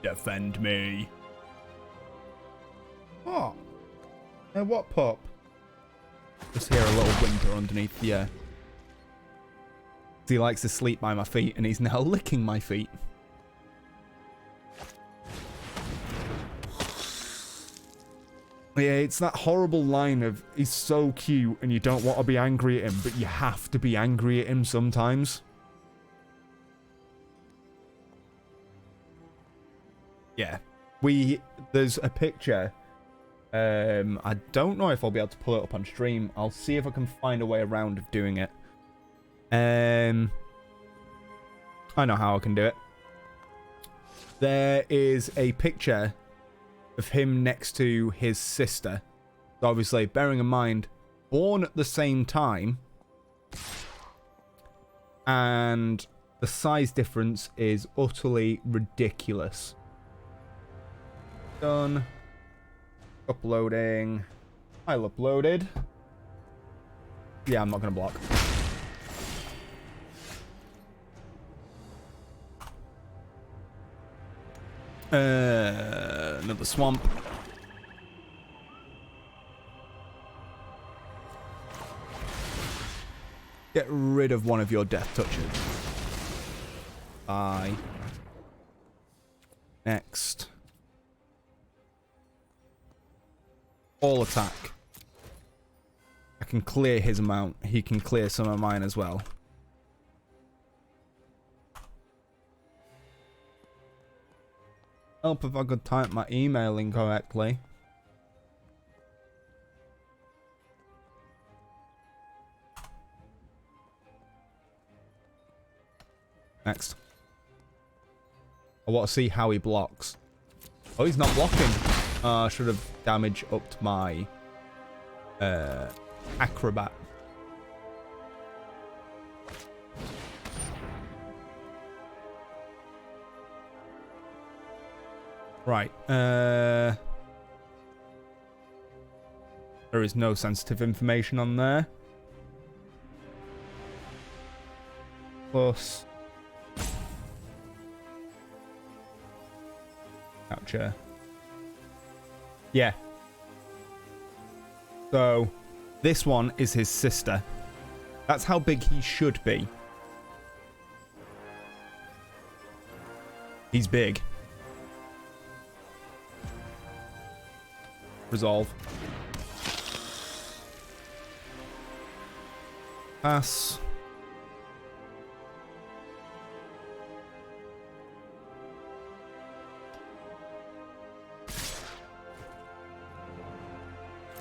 A: Defend me. What? What pup? Just hear a little whimper underneath the air. He likes to sleep by my feet, and he's now licking my feet. Yeah, it's that horrible line of, he's so cute and you don't want to be angry at him, but you have to be angry at him sometimes. Yeah. There's a picture. I don't know if I'll be able to pull it up on stream. I'll see if I can find a way around of doing it. I know how I can do it. There is a picture of him next to his sister. So obviously, bearing in mind, born at the same time, and the size difference is utterly ridiculous. Done. Uploading. File uploaded. Yeah, I'm not going to block. Another swamp. Get rid of one of your death touches. Bye. Next. All attack. I can clear his amount. He can clear some of mine as well. Help if I could type my email incorrectly. Next. I want to see how he blocks. Oh, he's not blocking. I should have damage upped my acrobat. Right. There is no sensitive information on there. Plus. Capture. Yeah. So, this one is his sister. That's how big he should be. He's big. Resolve. Pass.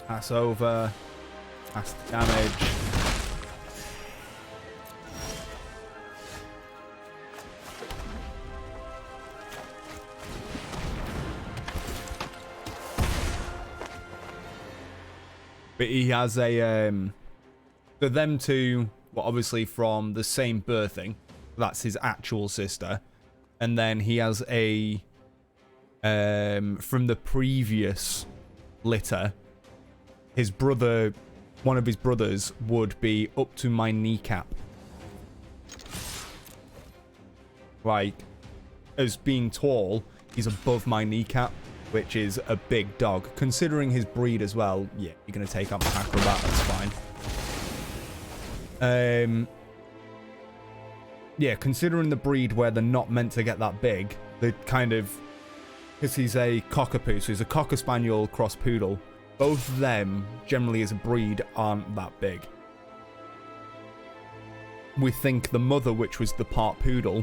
A: Pass over. Pass the damage. But he has a for them two, well, obviously from the same birthing. That's his actual sister. And then he has a from the previous litter. His brother, one of his brothers, would be up to my kneecap. Like, as being tall, he's above my kneecap, which is a big dog. Considering his breed as well, yeah, you're going to take out my acrobat, that's fine. Yeah, considering the breed where they're not meant to get that big, they kind of... Because he's a cockapoo, so he's a cocker spaniel cross poodle. Both of them, generally as a breed, aren't that big. We think the mother, which was the part poodle,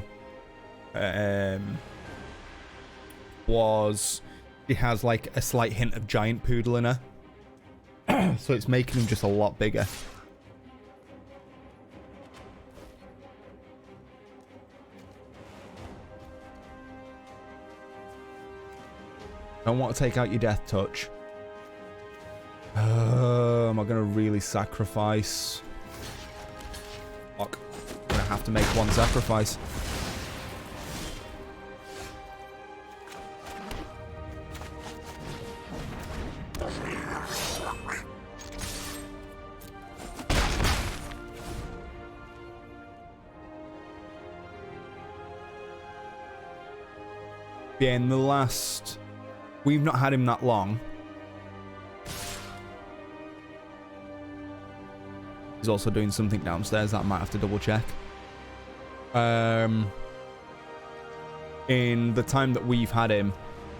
A: she has like a slight hint of giant poodle in her. So it's making him just a lot bigger. Don't want to take out your death touch. Am I going to really sacrifice? Fuck. I'm going to have to make one sacrifice. Yeah, in the last... We've not had him that long. He's also doing something downstairs that I might have to double check. In the time that we've had him,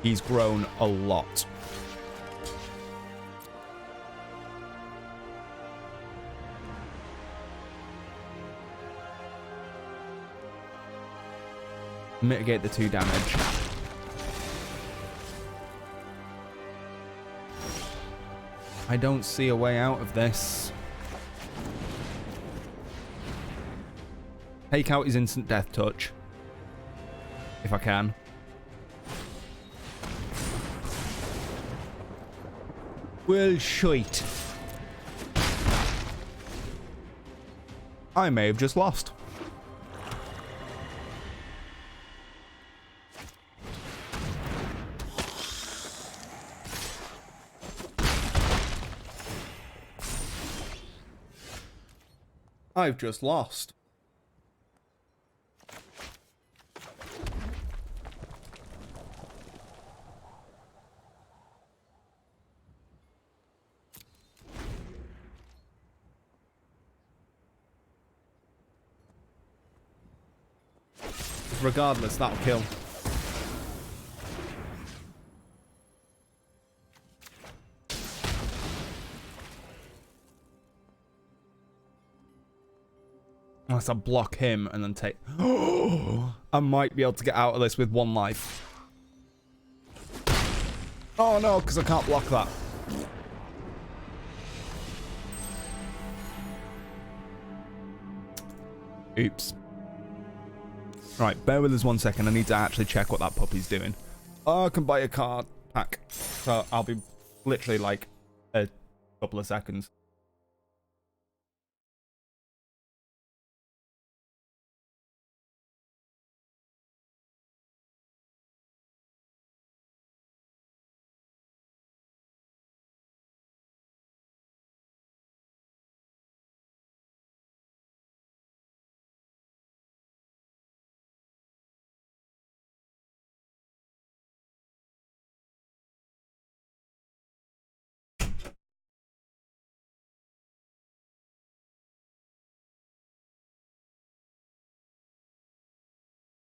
A: he's grown a lot. Mitigate the 2 damage. I don't see a way out of this. Take out his instant death touch. If I can. Well, shite. I may have just lost. I've just lost. Regardless, that'll kill. Unless I block him and then take... Oh, I might be able to get out of this with 1 life. Oh no, because I can't block that. Oops. Right, bear with us 1 second. I need to actually check what that puppy's doing. Oh, I can buy a card pack. So I'll be literally like a couple of seconds.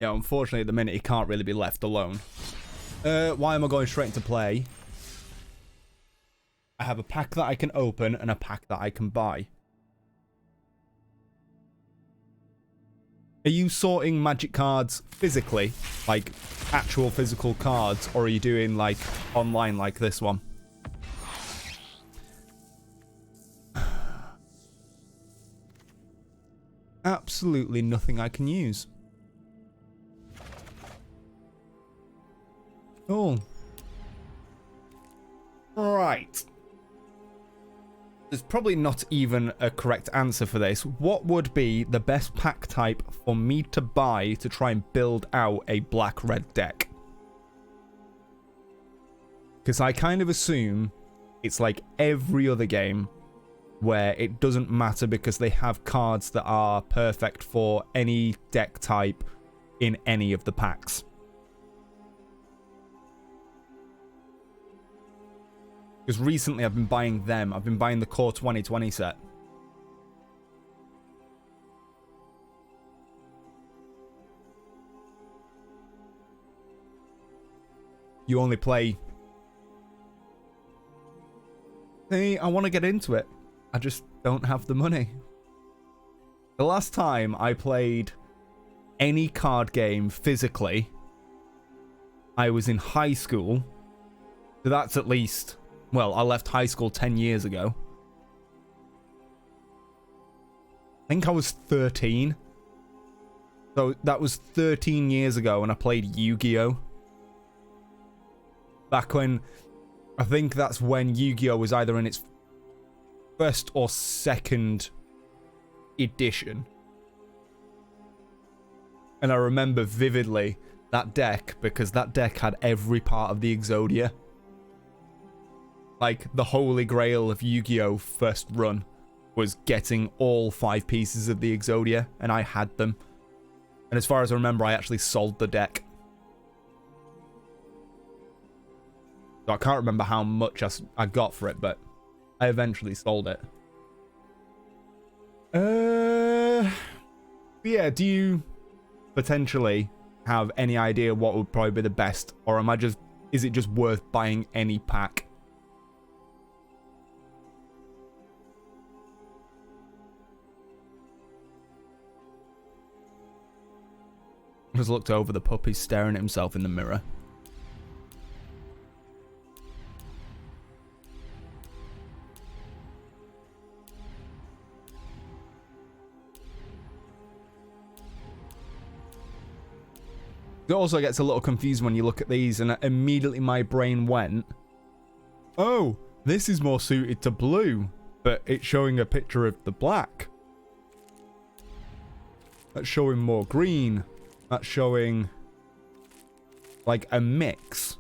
A: Yeah, unfortunately at the minute he can't really be left alone. Why am I going straight into play? I have a pack that I can open and a pack that I can buy. Are you sorting magic cards physically? Like actual physical cards? Or are you doing like online like this one? Absolutely nothing I can use. Oh. Right. There's probably not even a correct answer for this. What would be the best pack type for me to buy to try and build out a black-red deck? Because I kind of assume it's like every other game where it doesn't matter because they have cards that are perfect for any deck type in any of the packs. Because recently I've been buying them. I've been buying the Core 2020 set. You only play... See, I want to get into it. I just don't have the money. The last time I played any card game physically, I was in high school. So that's at least... Well, I left high school 10 years ago. I think I was 13. So that was 13 years ago when I played Yu-Gi-Oh! Back when... I think that's when Yu-Gi-Oh! Was either in its first or second edition. And I remember vividly that deck because that deck had every part of the Exodia. Like, the holy grail of Yu-Gi-Oh! First run was getting all 5 pieces of the Exodia, and I had them. And as far as I remember, I actually sold the deck. So I can't remember how much I got for it, but I eventually sold it. Yeah, do you potentially have any idea what would probably be the best? Or is it just worth buying any pack? Just looked over the puppy staring at himself in the mirror. It also gets a little confused when you look at these, and immediately my brain went, oh, this is more suited to blue, but it's showing a picture of the black. That's showing more green. That's showing like a mix.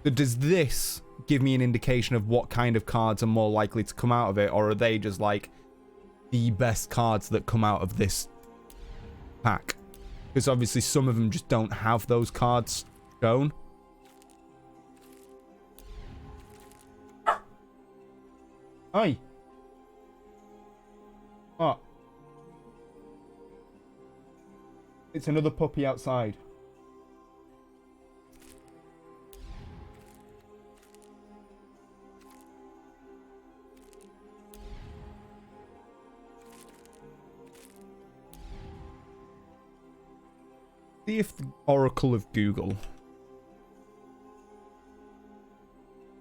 A: So does this give me an indication of what kind of cards are more likely to come out of it, or are they just like the best cards that come out of this pack? Because obviously some of them just don't have those cards shown. Hi. What? It's another puppy outside. See if the Oracle of Google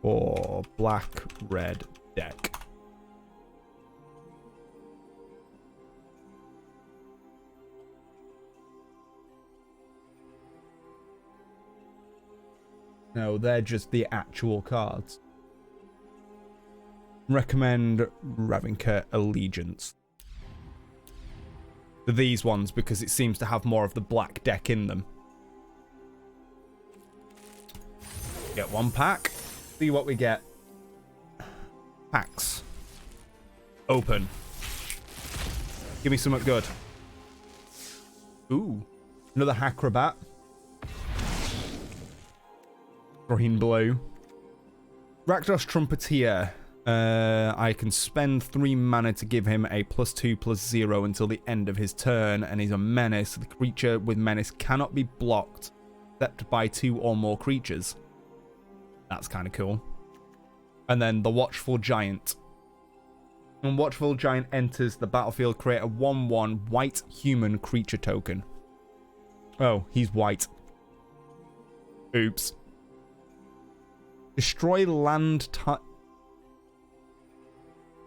A: or black red deck. No, they're just the actual cards. Recommend Ravnica Allegiance. These ones because it seems to have more of the black deck in them. Get one pack. See what we get. Packs. Open. Give me something good. Ooh. Another Acrobat. Green blue. Rakdos Trumpeter. I can spend 3 mana to give him a +2/+0 until the end of his turn, and he's a menace. The creature with menace cannot be blocked except by 2 or more creatures. That's kind of cool. And then the Watchful Giant. When Watchful Giant enters the battlefield, create a 1/1 white human creature token. Oh, he's white. Oops. Destroy land type.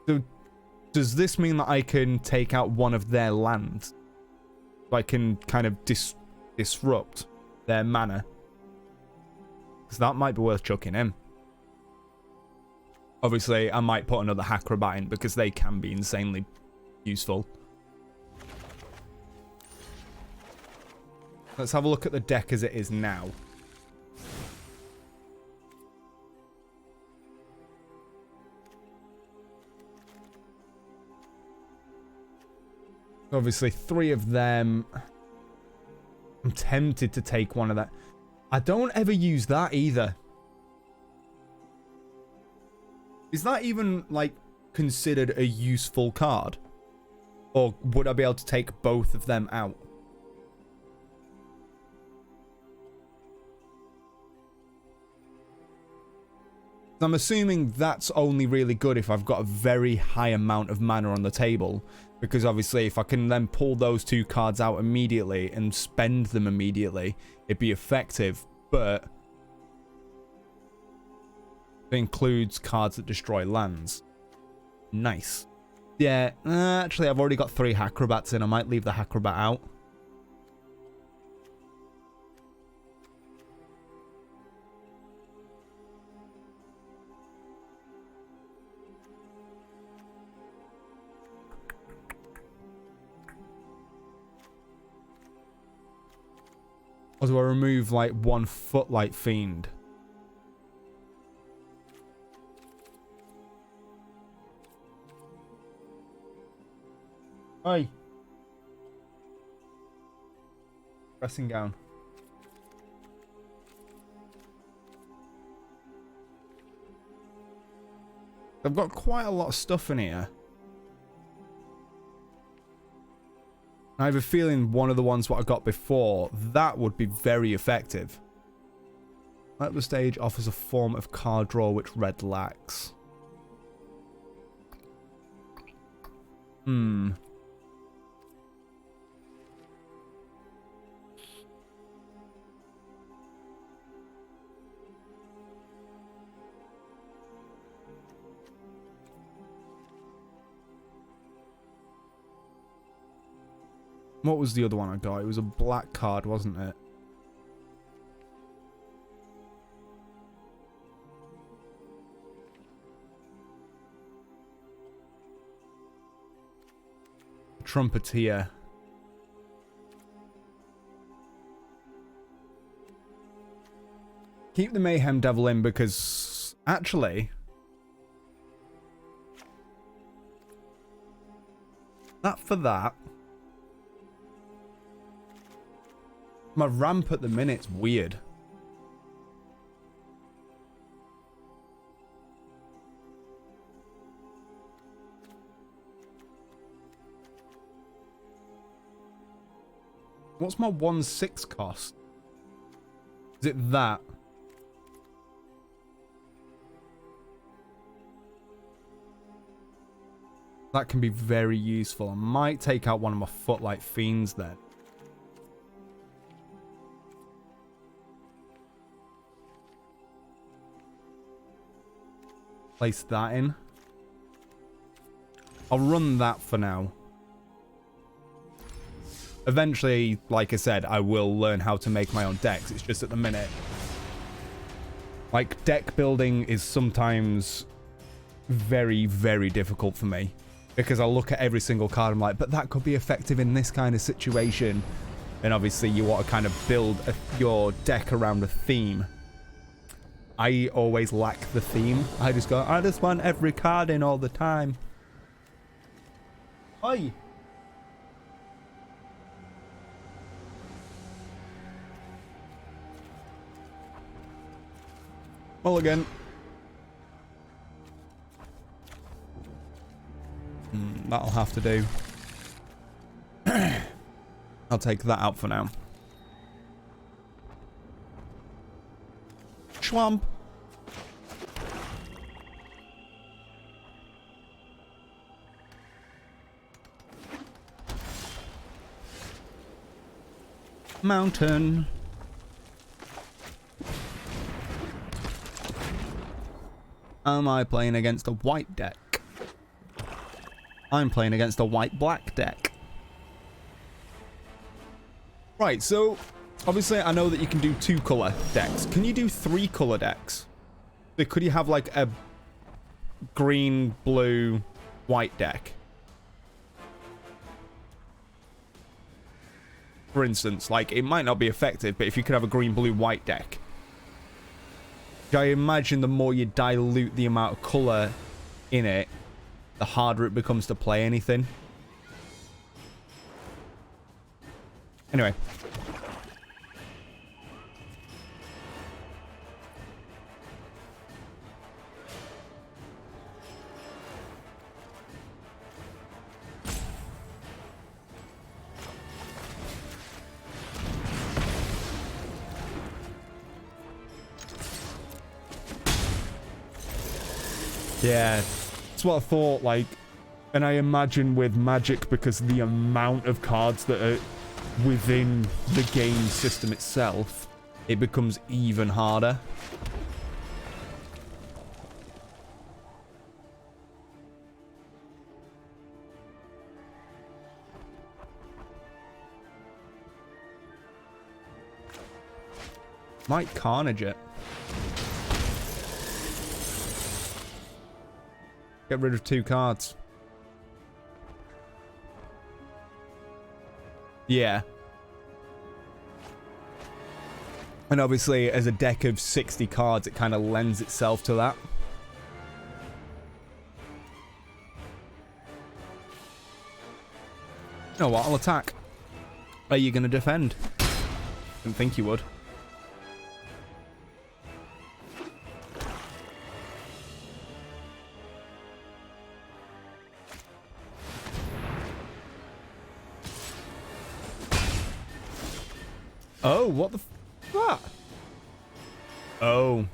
A: So, does this mean that I can take out one of their lands? So I can kind of disrupt their mana? Because that might be worth chucking in. Obviously, I might put another Acrobat in because they can be insanely useful. Let's have a look at the deck as it is now. Obviously, 3 of them. I'm tempted to take one of that. I don't ever use that either. Is that even, like, considered a useful card? Or would I be able to take both of them out? I'm assuming that's only really good if I've got a very high amount of mana on the table. Because obviously if I can then pull those 2 cards out immediately and spend them immediately, it'd be effective. But it includes cards that destroy lands. Nice. Yeah, actually I've already got 3 Acrobats in. I might leave the Acrobat out. Or do I remove, like, 1 Footlight Fiend? Oi. Pressing down. I've got quite a lot of stuff in here. I have a feeling one of the ones what I got before, that would be very effective. At the stage offers a form of card draw which red lacks. What was the other one I got? It was a black card, wasn't it? Trumpeter. Keep the Mayhem Devil in because actually that for that. My ramp at the minute's weird. What's my 1/6 cost? Is it that? That can be very useful. I might take out one of my Footlight Fiends then. Place that in. I'll run that for now. Eventually, like I said, I will learn how to make my own decks. It's just at the minute, like, deck building is sometimes very, very difficult for me. Because I look at every single card, I'm like, but that could be effective in this kind of situation. And obviously you want to kind of build your deck around a theme. I always lack the theme. I just go, I just want every card in all the time. Hi. Mulligan. That'll have to do. I'll take that out for now. Schwamp. Mountain. Am I playing against a white deck? I'm playing against a white-black deck. Right, so obviously I know that you can do 2-color decks. Can you do 3-color decks? So could you have like a green, blue, white deck? For instance, like, it might not be effective, but if you could have a green, blue, white deck. I imagine the more you dilute the amount of color in it, the harder it becomes to play anything. Anyway.
B: Yeah, that's what I thought, like, and I imagine with Magic, because the amount of cards that are within the game system itself,
A: it becomes even harder. Might Carnage it. Get rid of 2 cards. Yeah. And obviously, as a deck of 60 cards, it kind of lends itself to that. You know what? I'll attack. Are you going to defend? Didn't think you would. Oh, what the f- that? Oh.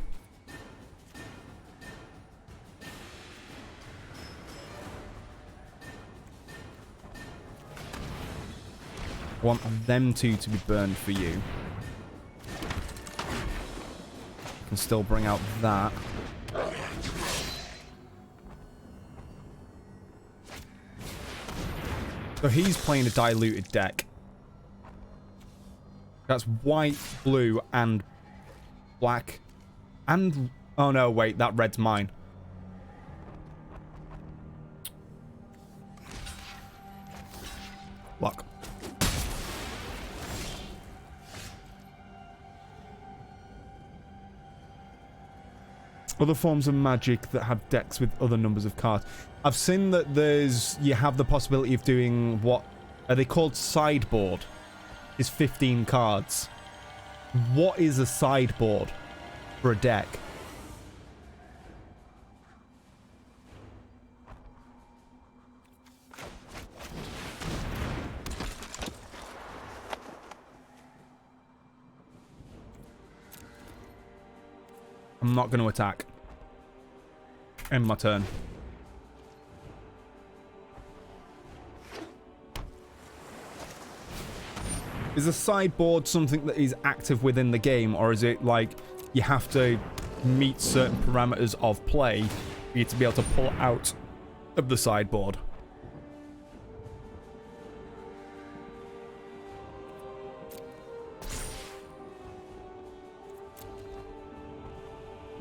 A: Want them two to be burned for you. Can still bring out that. So he's playing a diluted deck. That's white, blue, and black. And... oh no, wait, that red's mine. Lock.
B: other forms of Magic that have decks with other numbers of cards.
A: I've seen that you have the possibility of doing what are they called? Sideboard. Is 15 cards. What is a sideboard for a deck? I'm not going to attack. End my turn. Is a sideboard something that is active within the game, or is it like you have to meet certain parameters of play for you to be able to pull out of the sideboard?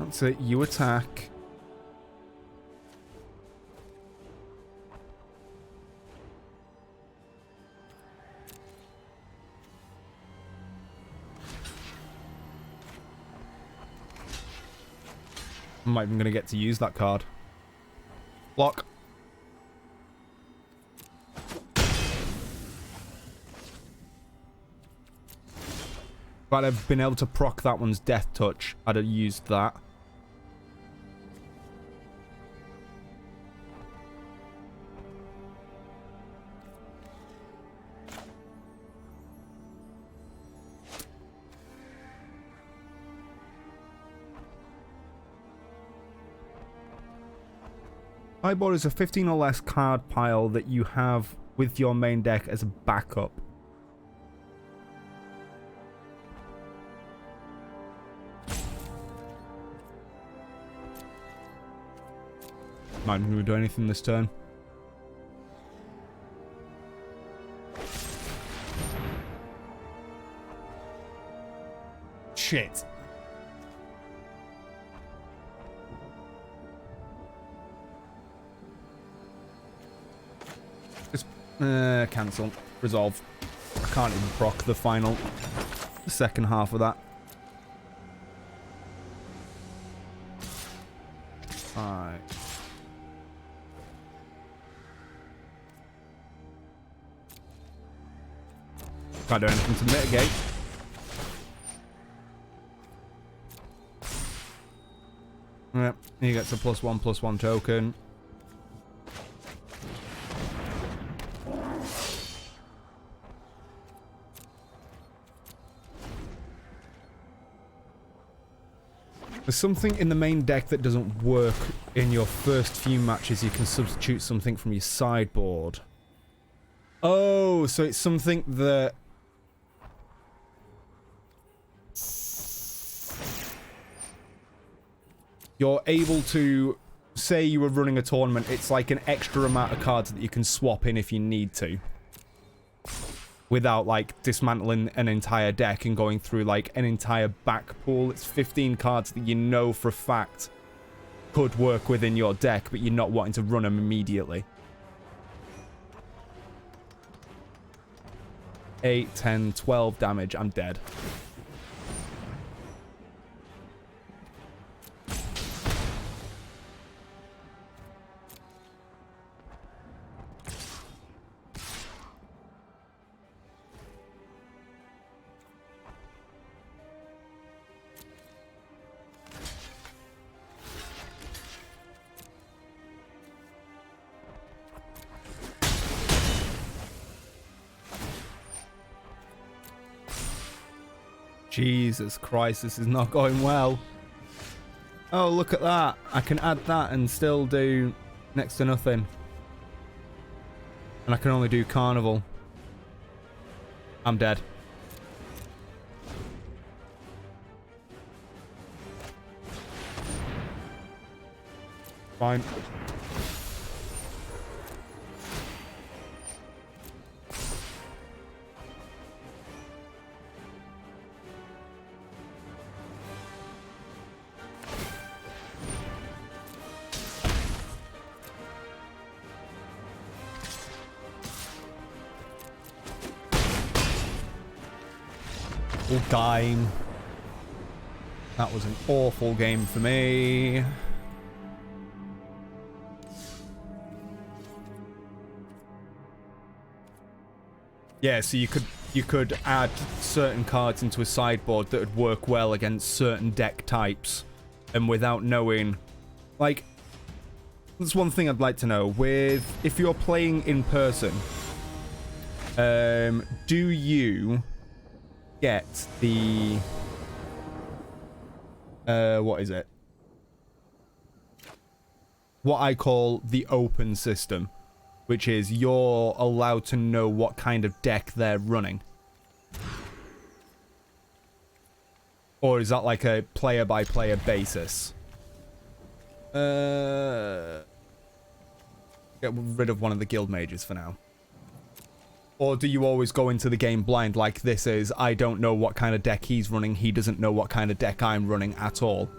A: That's it, you attack. I'm not even going to get to use that card. Block. If I'd have been able to proc that one's Death Touch, I'd have used that. Sideboard is a 15 or less card pile that you have with your main deck as a backup. Not going to do anything this turn. Shit. Just cancel. Resolve. I can't even proc the second half of that. Alright. Can't do anything to mitigate. Yep, he gets a +1/+1 token. There's something in the main deck that doesn't work in your first few matches. You can substitute something from your sideboard. Oh, so it's something that... you're able to... say you were running a tournament, it's like an extra amount of cards that you can swap in if you need to. Without, like, dismantling an entire deck and going through, like, an entire back pool. It's 15 cards that you know for a fact could work within your deck, but you're not wanting to run them immediately. 8, 10, 12 damage. I'm dead. Jesus Christ, this is not going well. Oh, look at that. I can add that and still do next to nothing. And I can only do Carnival. I'm dead. Fine. Game. That was an awful game for me. Yeah, so you could add certain cards into a sideboard that would work well against certain deck types, and without knowing, like, that's one thing I'd like to know. If you're playing in person, do you get the what is it? what I call the open system, which is you're allowed to know what kind of deck they're running. Or is that like a player-by-player basis? Get rid of one of the guild mages for now. Or do you always go into the game blind like this is, I don't know what kind of deck he's running, he doesn't know what kind of deck I'm running at all?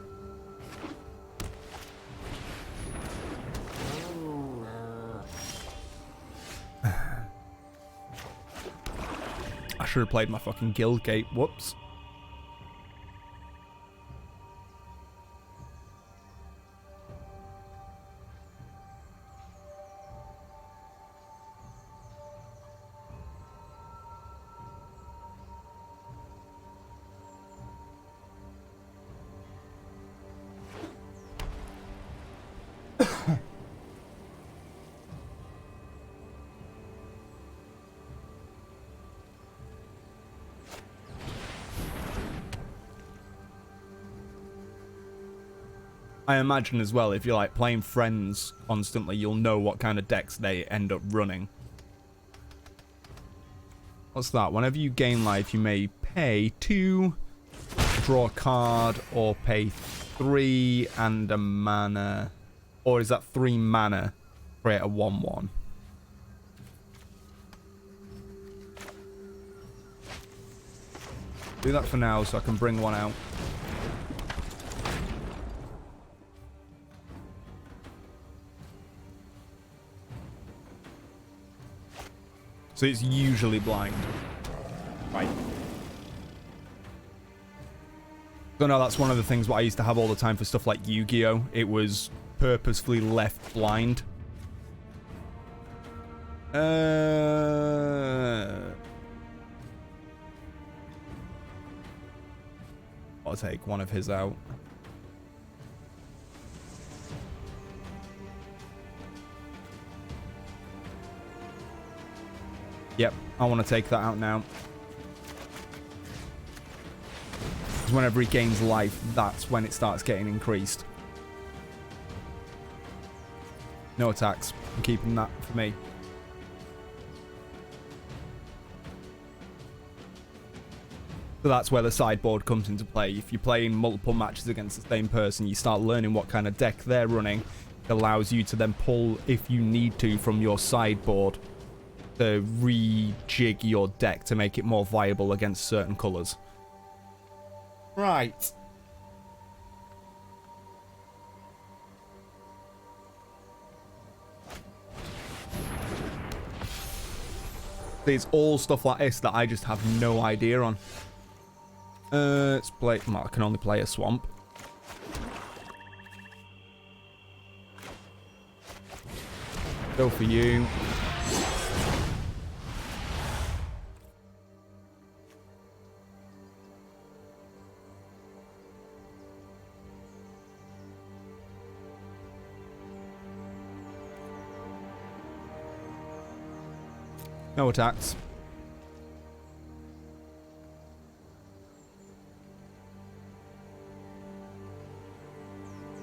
A: I should have played my fucking guild gate. Whoops. I imagine as well, if you're like playing friends constantly, you'll know what kind of decks they end up running. What's that? Whenever you gain life, you may pay 2, draw a card, or pay 3 and a mana. Or is that 3 mana? Create a 1/1. Do that for now so I can bring one out. So it's usually blind. Right. So no, that's one of the things what I used to have all the time for stuff like Yu-Gi-Oh! It was purposefully left blind. I'll take one of his out. Yep, I want to take that out now. Because whenever he gains life, that's when it starts getting increased. No attacks. I'm keeping that for me. So that's where the sideboard comes into play. If you're playing multiple matches against the same person, you start learning what kind of deck they're running. It allows you to then pull, if you need to, from your sideboard to rejig your deck to make it more viable against certain colours. Right. There's all stuff like this that I just have no idea on. Let's play... Well, I can only play a swamp. Go for you. No attacks.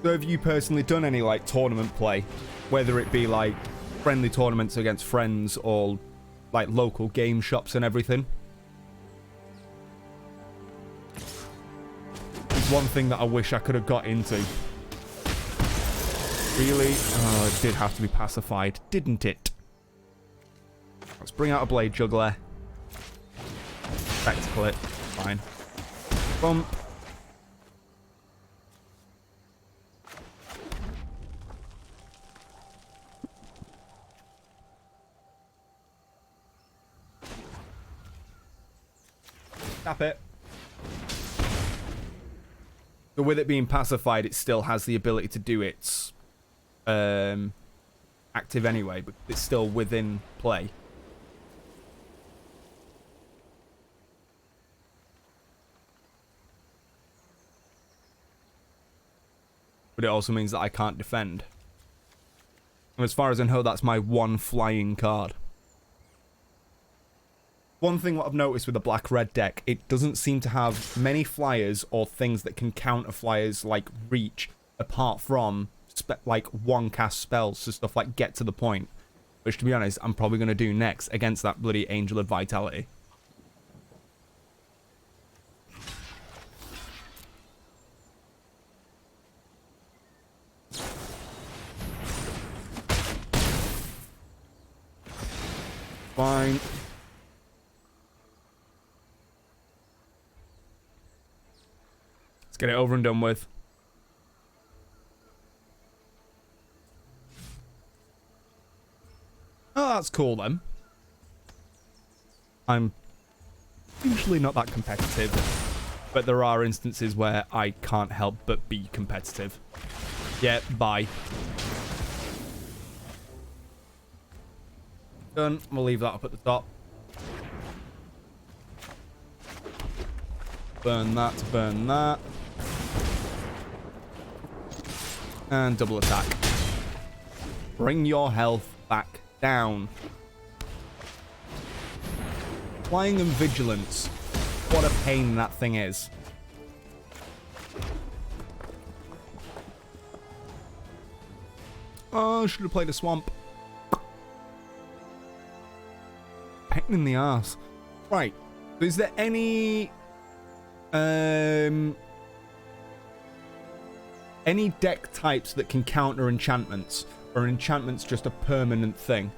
A: So have you personally done any like tournament play? Whether it be like friendly tournaments against friends or like local game shops and everything? It's one thing that I wish I could have got into. Really? Oh, it did have to be pacified, didn't it? Let's bring out a Blade Juggler. Spectacle it. Fine. Bump. Tap it. So with it being pacified, it still has the ability to do its active anyway, but it's still within play. But it also means that I can't defend. And as far as I know, that's my one flying card. One thing what I've noticed with the black-red deck, it doesn't seem to have many flyers or things that can counter flyers like reach, apart from like one cast spells to stuff like Get to the Point, which to be honest, I'm probably going to do next against that bloody Angel of Vitality. Fine. Let's get it over and done with. Oh, that's cool then. I'm usually not that competitive, but there are instances where I can't help but be competitive. Yeah, bye. Done. We'll leave that up at the top. Burn that to burn that. And double attack. Bring your health back down. Flying and vigilance. What a pain that thing is. Oh, I should have played a swamp. Pain in the ass. Right. Is there any deck types that can counter enchantments? Or are enchantments just a permanent thing?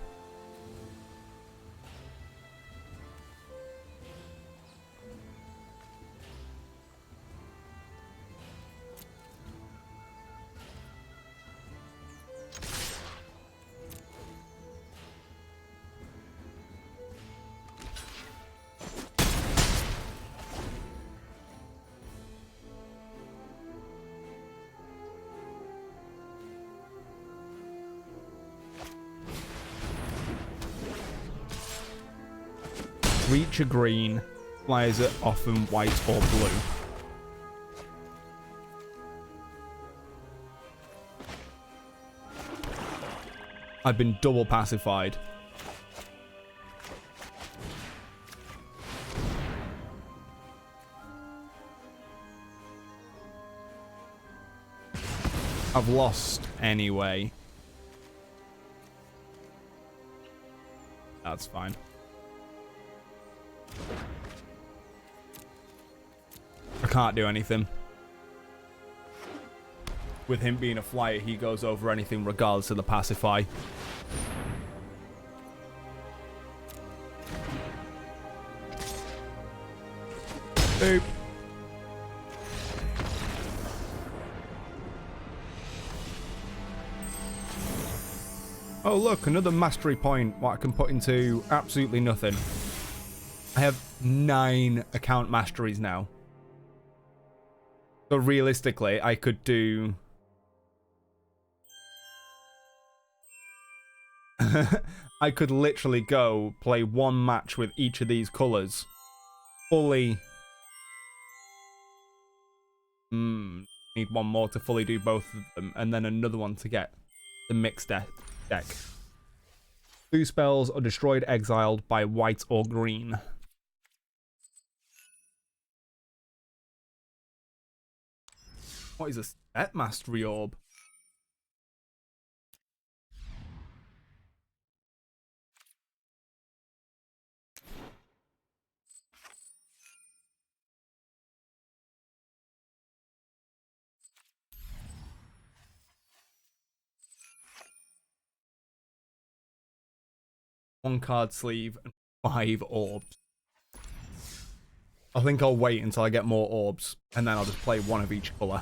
A: Reach a green, flies are often white or blue. I've been double pacified. I've lost anyway. That's fine. I can't do anything. With him being a flyer, he goes over anything regardless of the pacify. Boop. Oh look, another mastery point, what I can put into absolutely nothing. I have 9 account masteries now. So realistically, I could do... I could literally go play one match with each of these colours. Fully... need one more to fully do both of them. And then another one to get the mixed deck. Blue spells are destroyed, exiled by white or green. What is a Set Mastery Orb? One card sleeve and 5 orbs. I think I'll wait until I get more orbs, and then I'll just play one of each colour.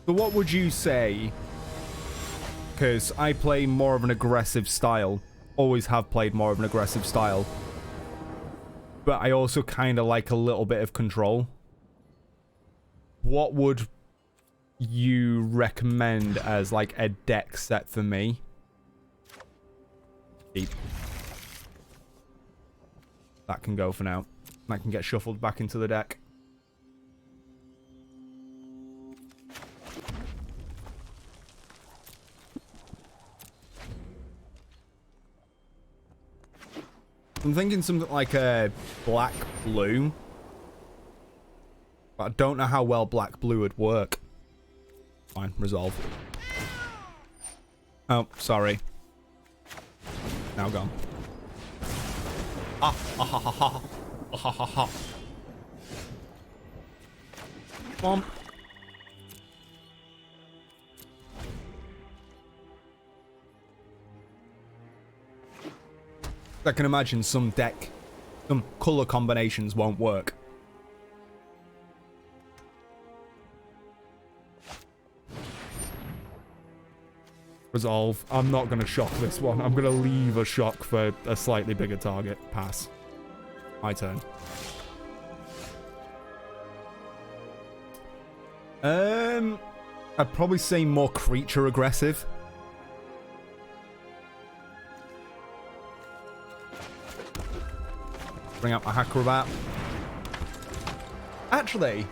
A: So what would you say? Because I play more of an aggressive style. Always have played more of an aggressive style. But I also kind of like a little bit of control. What would you recommend as like a deck set for me? Deep. That can go for now. That can get shuffled back into the deck. I'm thinking something like a black blue But I don't know how well black-blue would work. Fine, resolve. Oh, sorry. Now gone. Ah, ah, ha, ha, ha. Ah, ha, ha, ha. Bomb. I can imagine some color combinations won't work.
B: Resolve. I'm not going to shock this one. I'm going to leave a shock for a slightly bigger target. Pass.
A: My turn. I'd probably say more creature aggressive. Bring out my acrobat. Actually,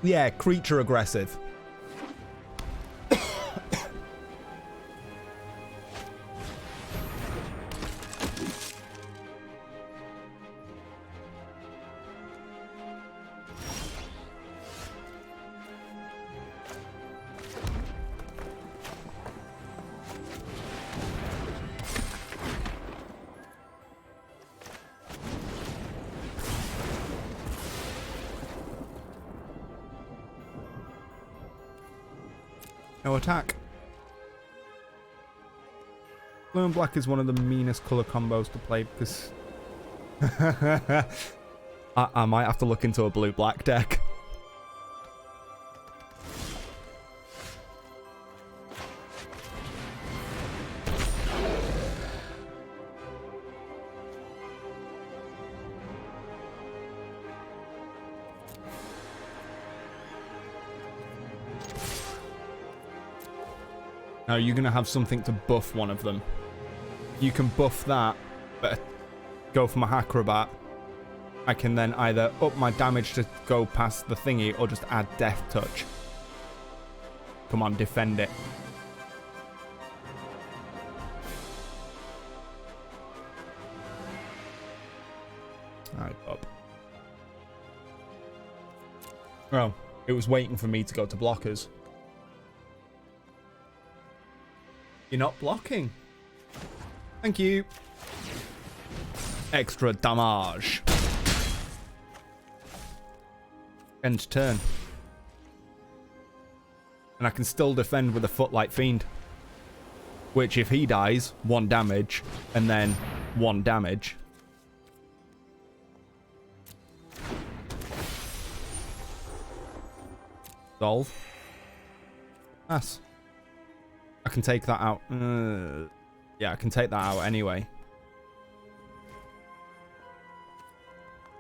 A: yeah, creature aggressive. No attack. Blue and black is one of the meanest color combos to play because I might have to look into a blue-black deck. Now you're going to have something to buff one of them. You can buff that, but go for my acrobat. I can then either up my damage to go past the thingy or just add death touch. Come on, defend it. Alright, up. Oh, it was waiting for me to go to blockers. You're not blocking. Thank you. Extra damage. End turn. And I can still defend with a Footlight Fiend. Which, if he dies, 1 damage. And then 1 damage. Solve. Pass. I can take that out. Yeah, I can take that out anyway.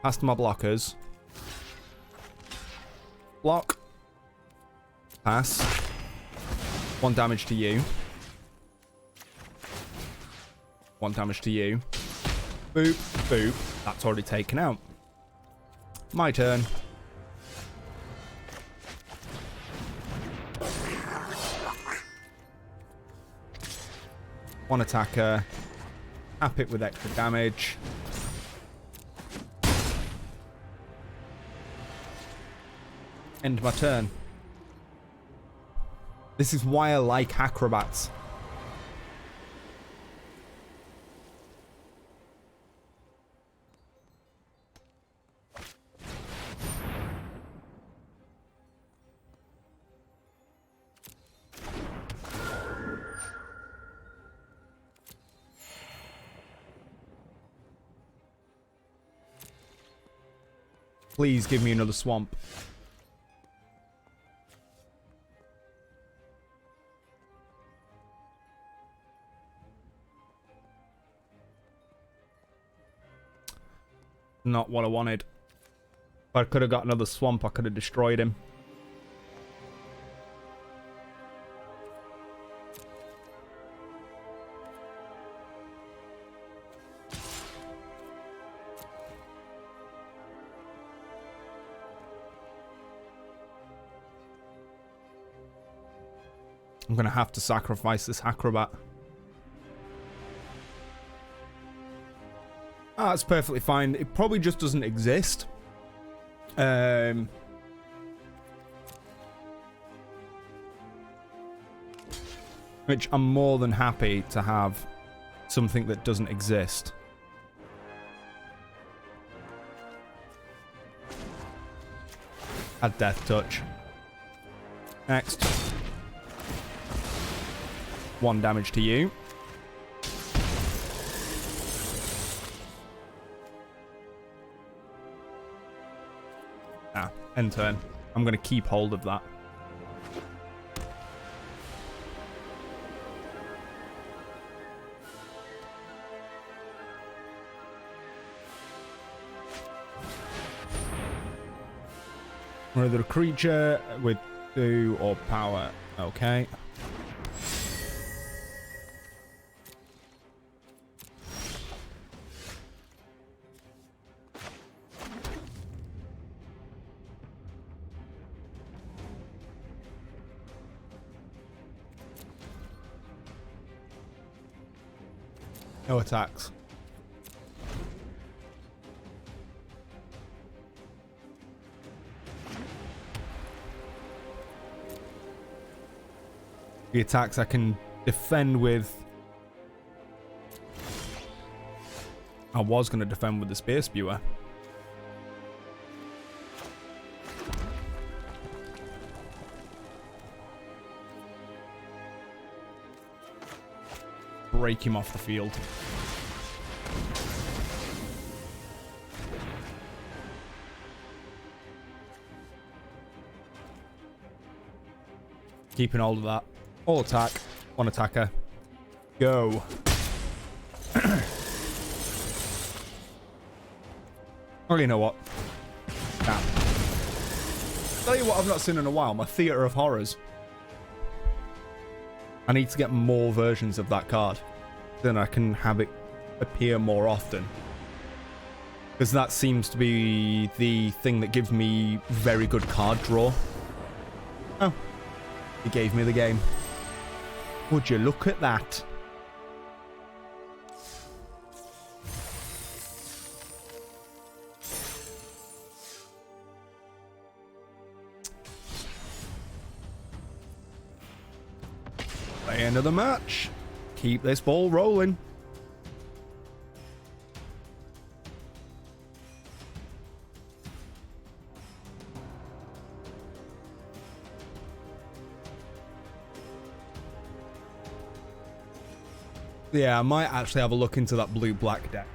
A: Past my blockers. Block. Pass. 1 damage to you. 1 damage to you. Boop, boop. That's already taken out. My turn. One attacker. Tap it with extra damage. End my turn. This is why I like acrobats. Please give me another swamp. Not what I wanted. If I could have got another swamp, I could have destroyed him. I'm going to have to sacrifice this acrobat. Ah, that's perfectly fine. It probably just doesn't exist. Which I'm more than happy to have something that doesn't exist. Add Death Touch. Next. 1 damage to you. End turn. I'm going to keep hold of that. Another creature with 2 or power. Okay. No attacks. The attacks I can defend with. I was going to defend with the Spear Spewer. Break him off the field. Keeping hold of that. All attack. 1 attacker. Go. Oh, you know what? Nah. Tell you what I've not seen in a while. My Theatre of Horrors. I need to get more versions of that card. Then I can have it appear more often. Because that seems to be the thing that gives me very good card draw. Oh. He gave me the game. Would you look at that? Play another match. Keep this ball rolling. Yeah, I might actually have a look into that blue-black deck.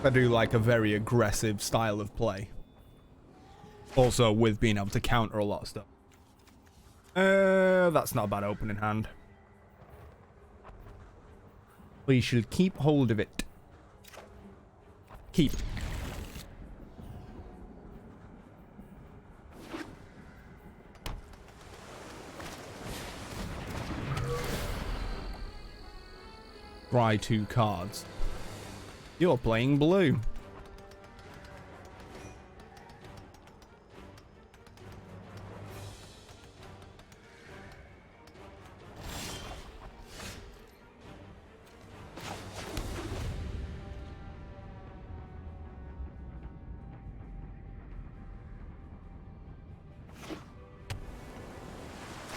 A: I do like a very aggressive style of play. Also, with being able to counter a lot of stuff. That's not a bad opening hand. We should keep hold of it. Keep. Try 2 cards. You're playing blue.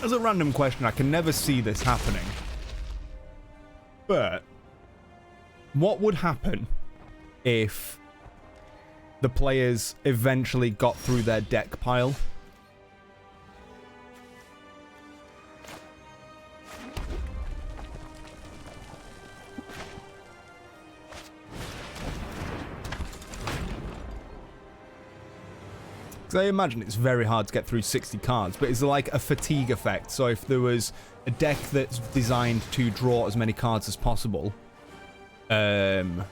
A: As a random question, I can never see this happening. But what would happen if the players eventually got through their deck pile? Because I imagine it's very hard to get through 60 cards, but it's like a fatigue effect. So if there was a deck that's designed to draw as many cards as possible, and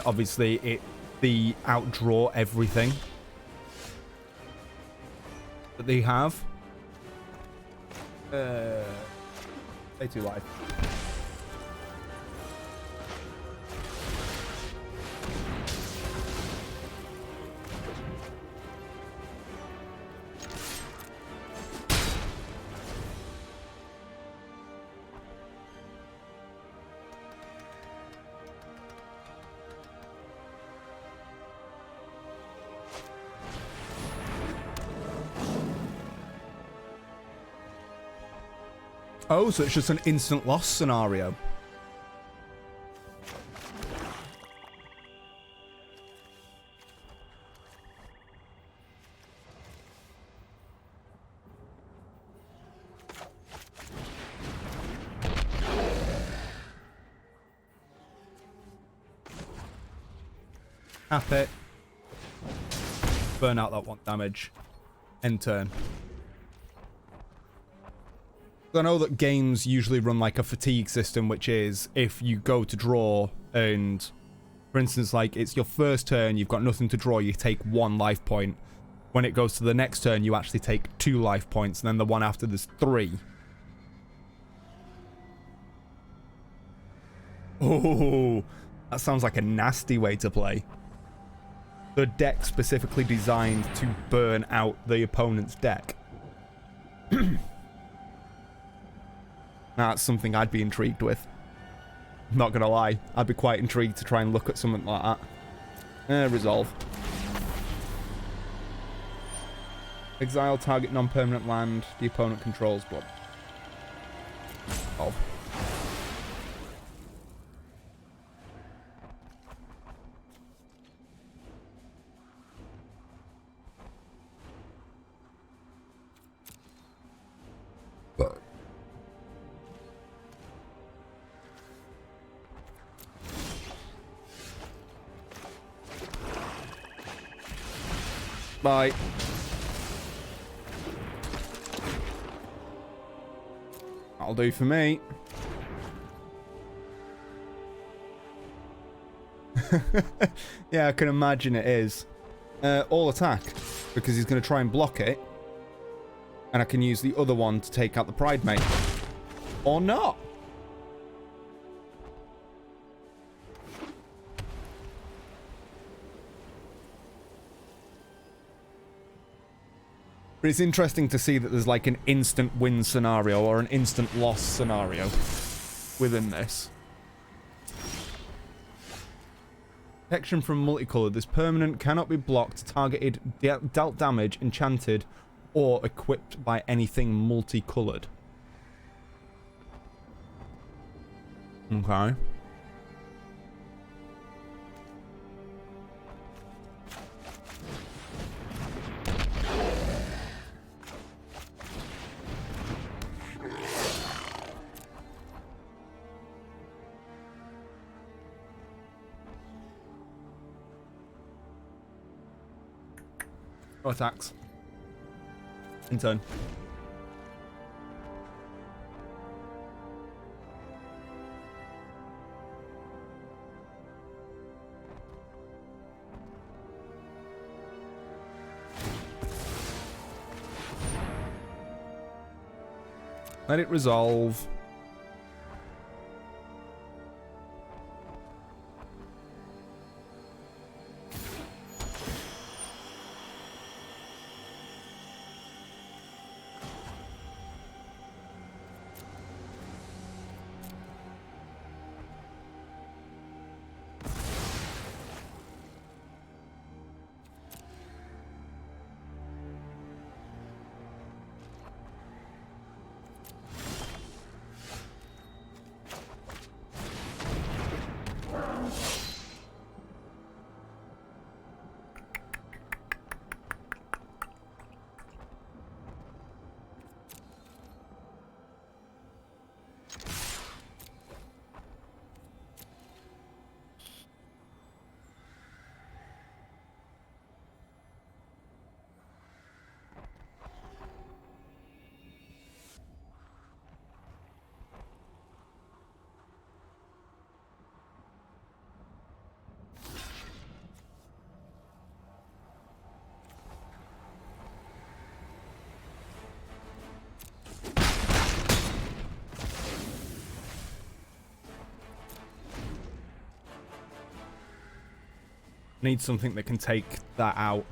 A: obviously they outdraw everything that they have. Play 2 life. Oh, so it's just an instant loss scenario. Tap it. Burn out that 1 damage. End turn. I know that games usually run like a fatigue system, which is if you go to draw and, for instance, like it's your first turn, you've got nothing to draw, you take 1 life point. When it goes to the next turn, you actually take 2 life points, and then the one after there's 3. Oh, that sounds like a nasty way to play. The deck specifically designed to burn out the opponent's deck. That's something I'd be intrigued with. Not gonna lie, I'd be quite intrigued to try and look at something like that. Resolve. Exile target non-permanent land the opponent controls. Blood. Oh. Bye. That'll do for me. Yeah, I can imagine it is. All attack, because he's going to try and block it. And I can use the other one to take out the Pride Mate. Or not. But it's interesting to see that there's like an instant win scenario or an instant loss scenario within this. Protection from multicolored. This permanent cannot be blocked, targeted, dealt damage, enchanted, or equipped by anything multicolored. Okay. Or attacks. In turn. Let it resolve. Need something that can take that out.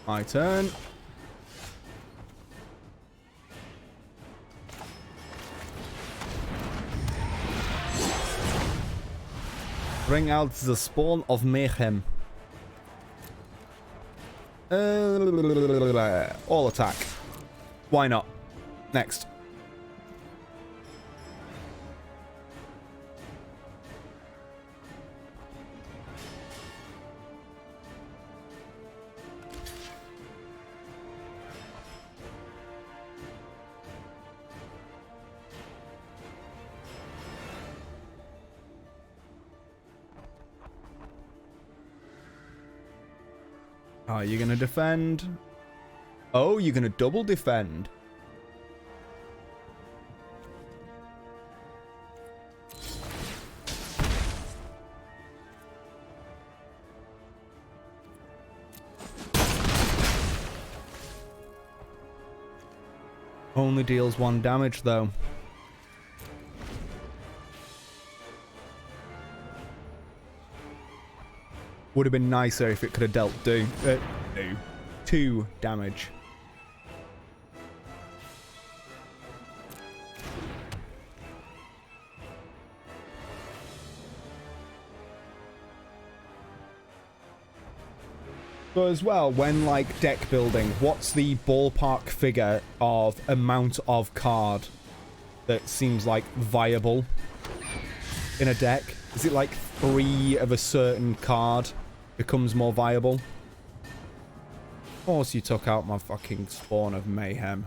A: My turn. Bring out the spawn of mayhem. All attack. Why not? Next. Are you going to defend? Oh, you're going to double defend. Only deals 1 damage, though. Would have been nicer if it could have dealt 2 damage. So as well, when like deck building, what's the ballpark figure of amount of card that seems like viable in a deck? Is it like 3 of a certain card becomes more viable? Of course you took out my fucking spawn of mayhem.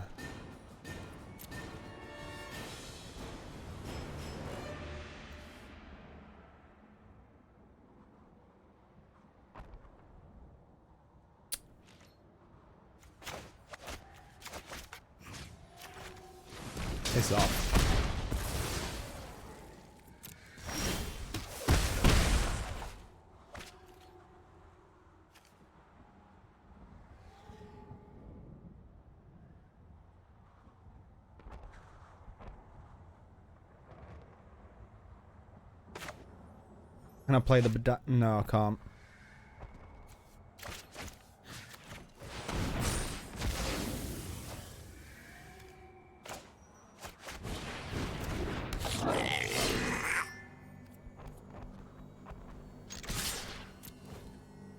A: Piss off. Can I play the No, I can't.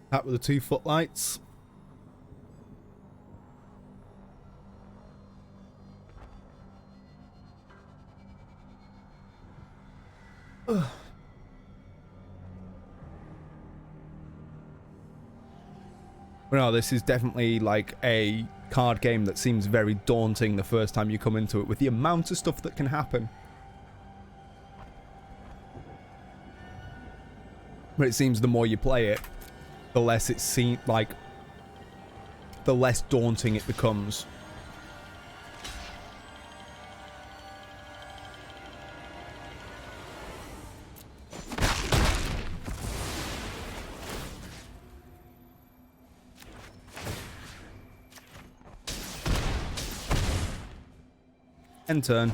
A: That with the 2 footlights. Ugh. No, this is definitely like a card game that seems very daunting the first time you come into it with the amount of stuff that can happen. But it seems the more you play it, the less it seems like, the less daunting it becomes. End turn.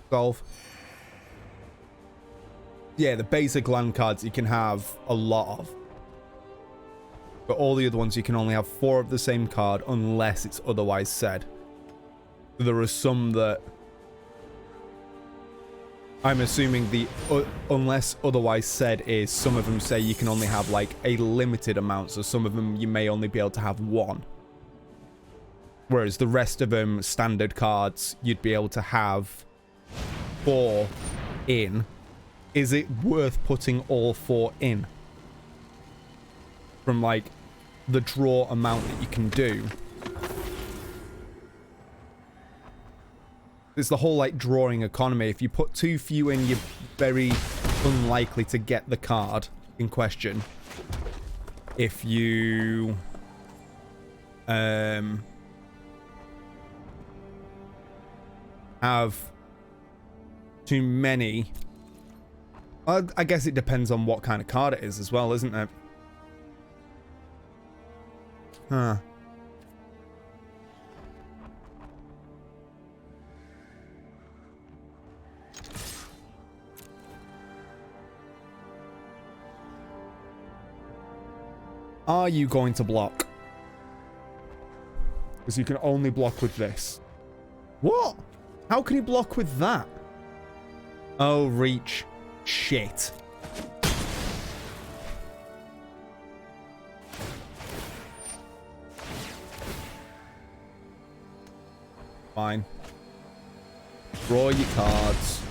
A: Golf. Yeah, the basic land cards you can have a lot of. But all the other ones you can only have 4 of the same card unless it's otherwise said. There are some that I'm assuming the unless otherwise said is some of them say you can only have like a limited amount, so some of them you may only be able to have 1. Whereas the rest of them, standard cards, you'd be able to have 4 in. Is it worth putting all 4 in? From like the draw amount that you can do. It's the whole like drawing economy. If you put too few in, you're very unlikely to get the card in question. If you have too many, I guess it depends on what kind of card it is as well, isn't it? Huh. Are you going to block?
B: Because you can only block with this.
A: What? How can he block with that? Oh, reach. Shit. Fine. Draw your cards.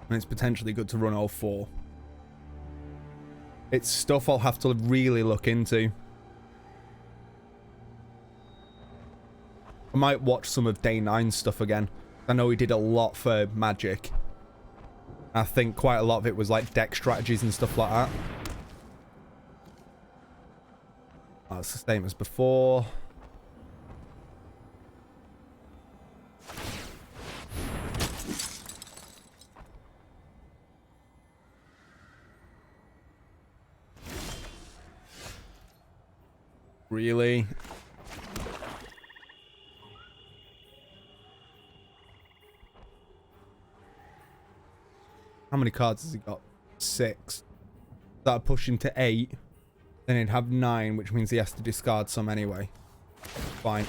A: And it's potentially good to run all 4. It's stuff I'll have to really look into. I might watch some of Day 9 stuff again. I know he did a lot for Magic. I think quite a lot of it was like deck strategies and stuff like that. That's the same as before. Really? How many cards has he got? 6. That'll push him to 8. Then he'd have 9, which means he has to discard some anyway. Fine.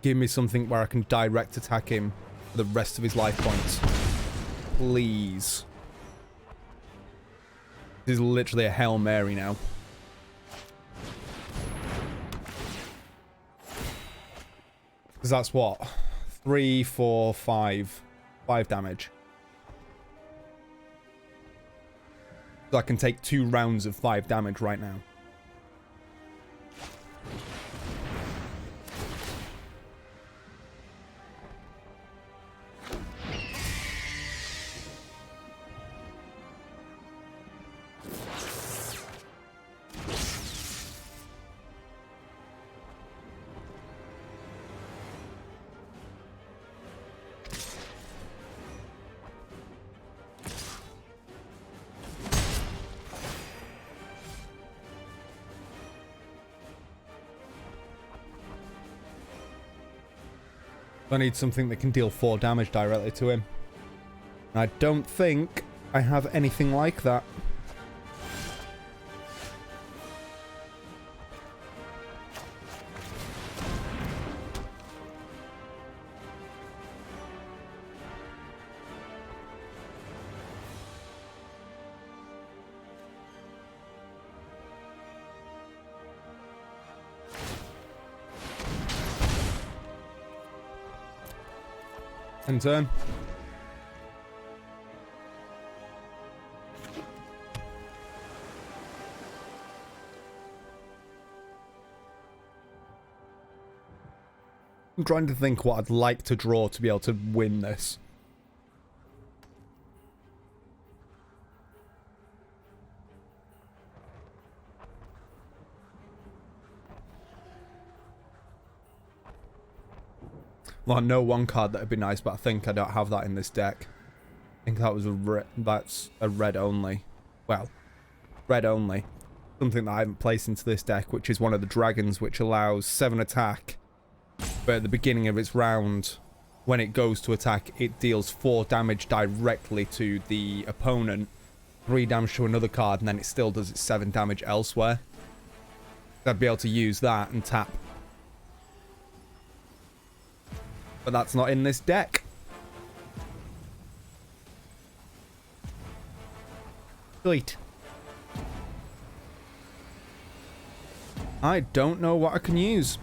A: Give me something where I can direct attack him for the rest of his life points. Please. This is literally a Hail Mary now. Because that's what? 3, 4, 5. 5 damage. So I can take 2 rounds of 5 damage right now. I need something that can deal 4 damage directly to him. I don't think I have anything like that. End turn. I'm trying to think what I'd like to draw to be able to win this. Well, I know one card that would be nice, but I think I don't have that in this deck. I think that was that's a red only. Well, red only. Something that I haven't placed into this deck, which is one of the dragons, which allows 7 attack. But at the beginning of its round, when it goes to attack, it deals 4 damage directly to the opponent, 3 damage to another card, and then it still does its 7 damage elsewhere. I'd be able to use that and tap. But that's not in this deck. Sweet. I don't know what I can use.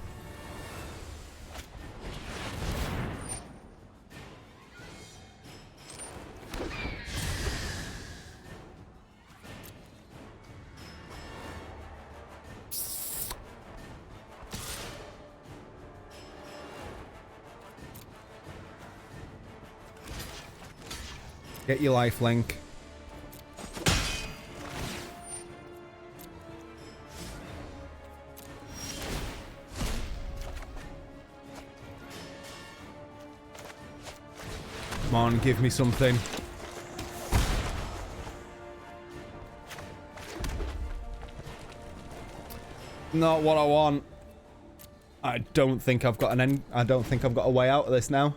A: Get your life link. Come on, give me something. Not what I want. I don't think I've got an end. I don't think I've got a way out of this now.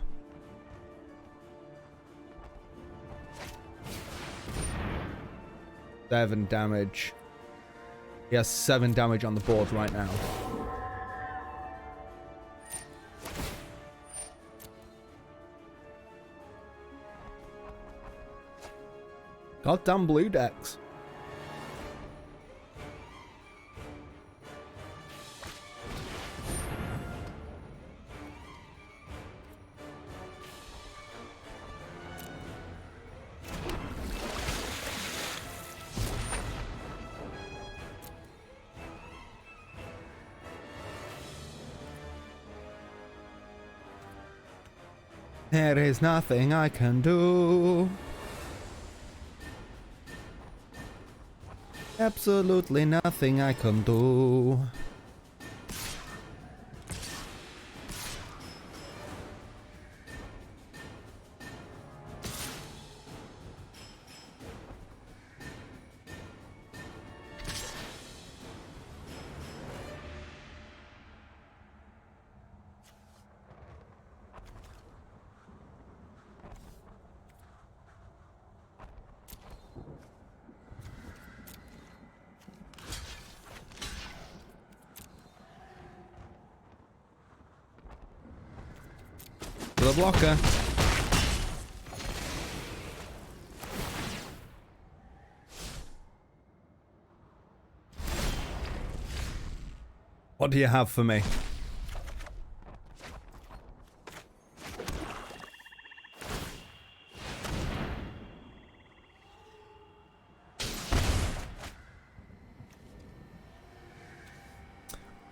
A: Seven damage. He has 7 damage on the board right now. Goddamn blue decks. There is nothing I can do. Absolutely nothing I can do. The blocker. What do you have for me?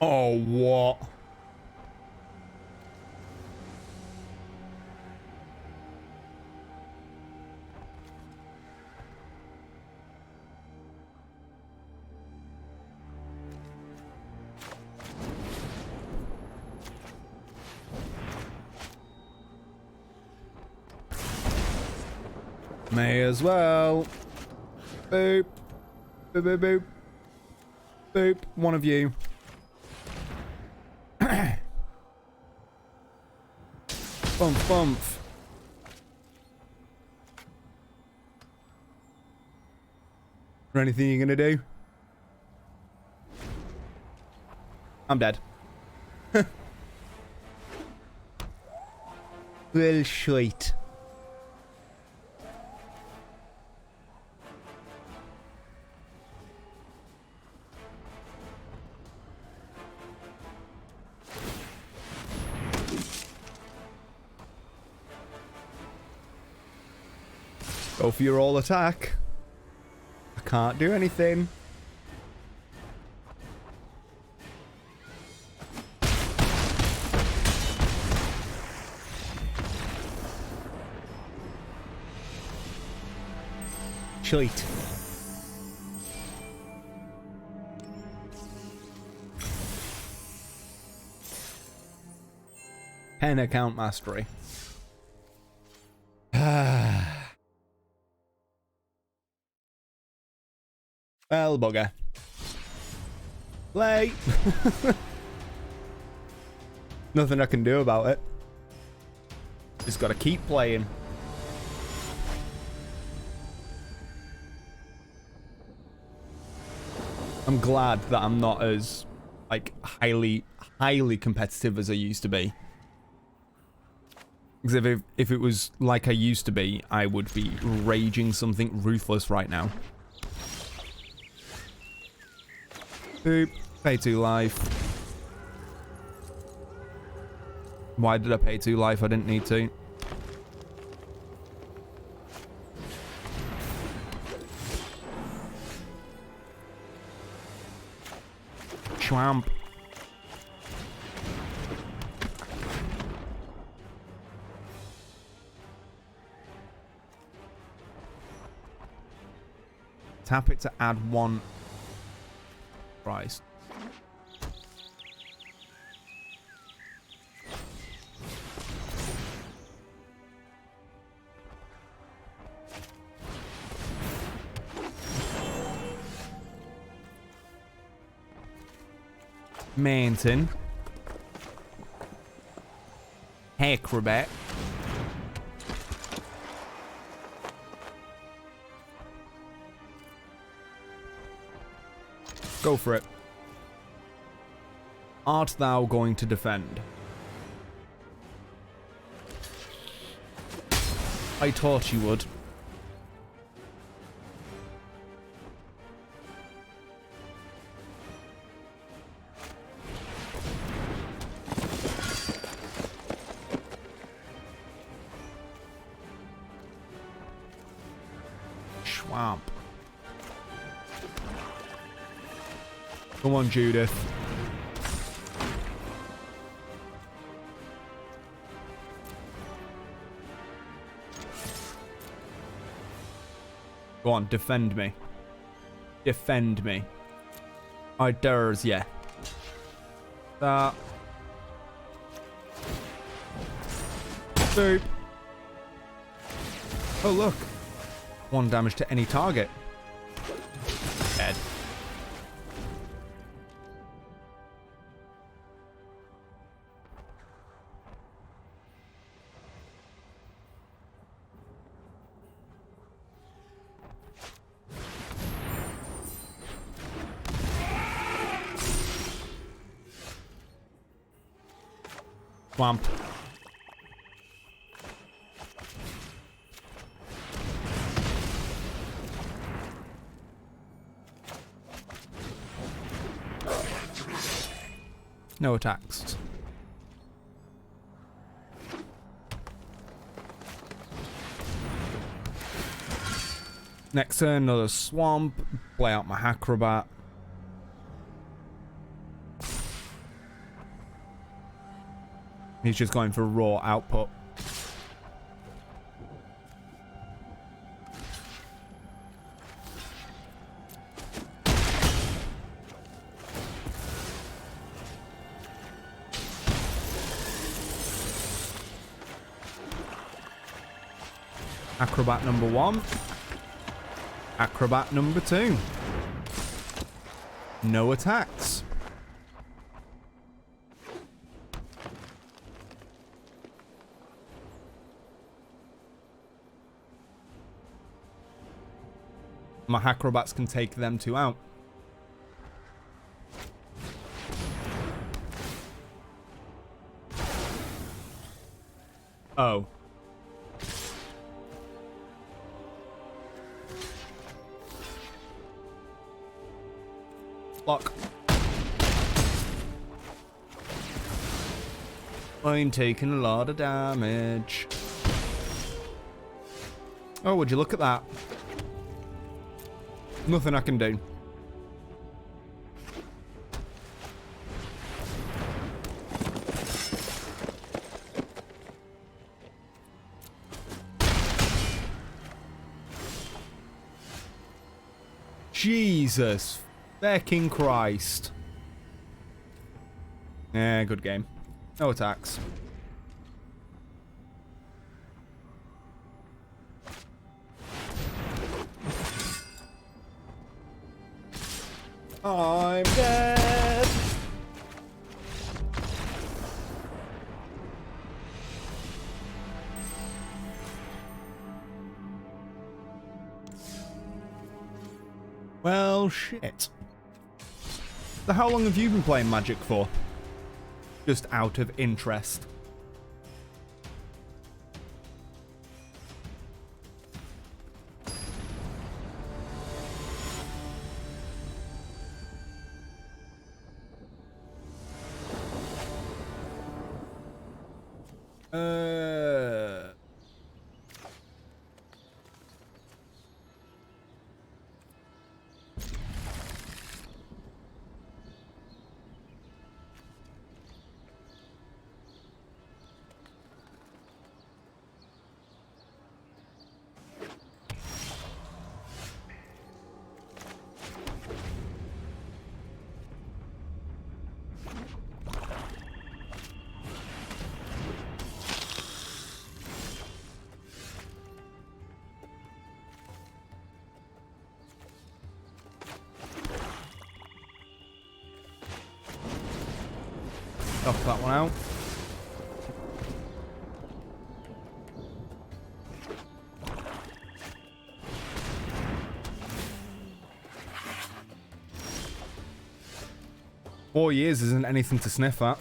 A: Oh, what? May as well. Boop. Boop, boop, boop. Boop. One of you. Bump, bump. Is there anything you're gonna do? I'm dead. Well, shite. Go for your all attack. I can't do anything. Cheat. Pen account mastery. Well, bugger. Play. Nothing I can do about it. Just gotta keep playing. I'm glad that I'm not as, like, highly competitive as I used to be. Because if it was like I used to be, I would be raging something ruthless right now. Boop. Pay 2 life. Why did I pay 2 life? I didn't need to. Schwamp. Tap it to add 1 price. Mountain. Acrobat. Go for it. Art thou going to defend? I thought you would. Schwamp. Come on, Judith. Go on, defend me. Defend me. I dares ya. That. Boop. Oh, look. 1 damage to any target. Dead. Swamp. No attacks. Next turn, another swamp. Play out my acrobat. He's just going for raw output. Acrobat number 1. Acrobat number 2. No attacks. My acrobats can take them 2 out. Oh. Lock. I'm taking a lot of damage. Oh, would you look at that? Nothing I can do. Jesus fucking Christ. Yeah, good game. No attacks. I'm dead. Well, shit. So how long have you been playing Magic for? Just out of interest. Knock that one out. Four years isn't anything to sniff at.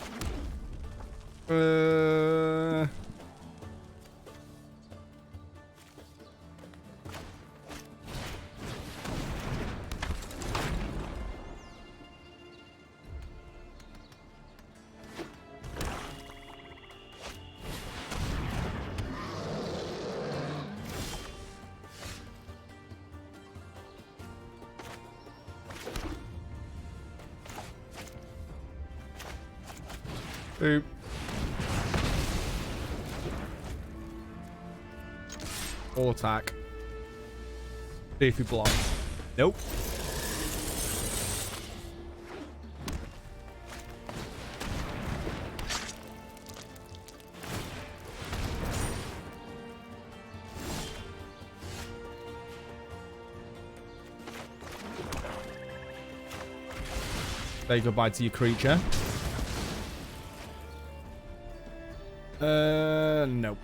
A: Boop. Full attack. See if he blocks. Nope. Say goodbye to your creature. Nope.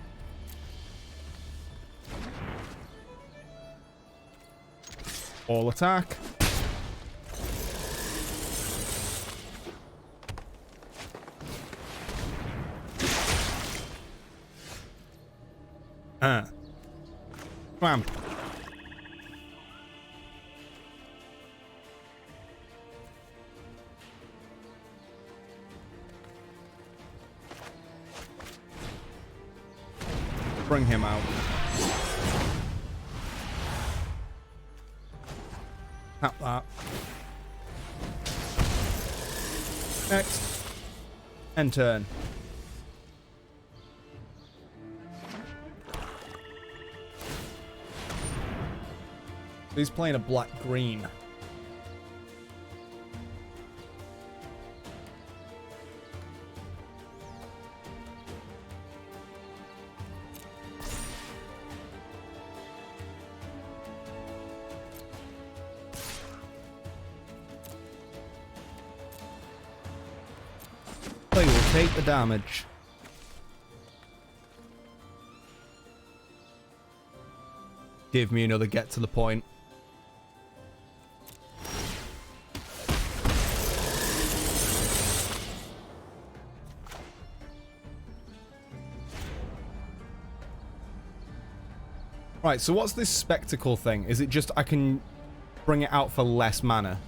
A: All attack. Clamp. Bring him out. Tap that. Next. End turn. He's playing a black-green. Play will take the damage. Give me another get to the point. Right, so what's this spectacle thing? Is it just I can bring it out for less mana?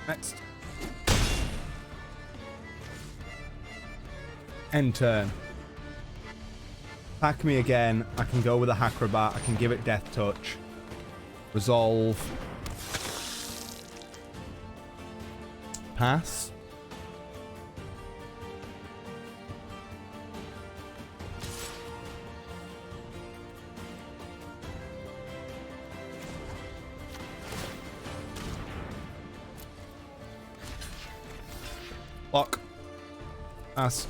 A: Next. End turn. Attack me again. I can go with a Acrobat. I can give it Death Touch. Resolve. Pass. Lock. Pass.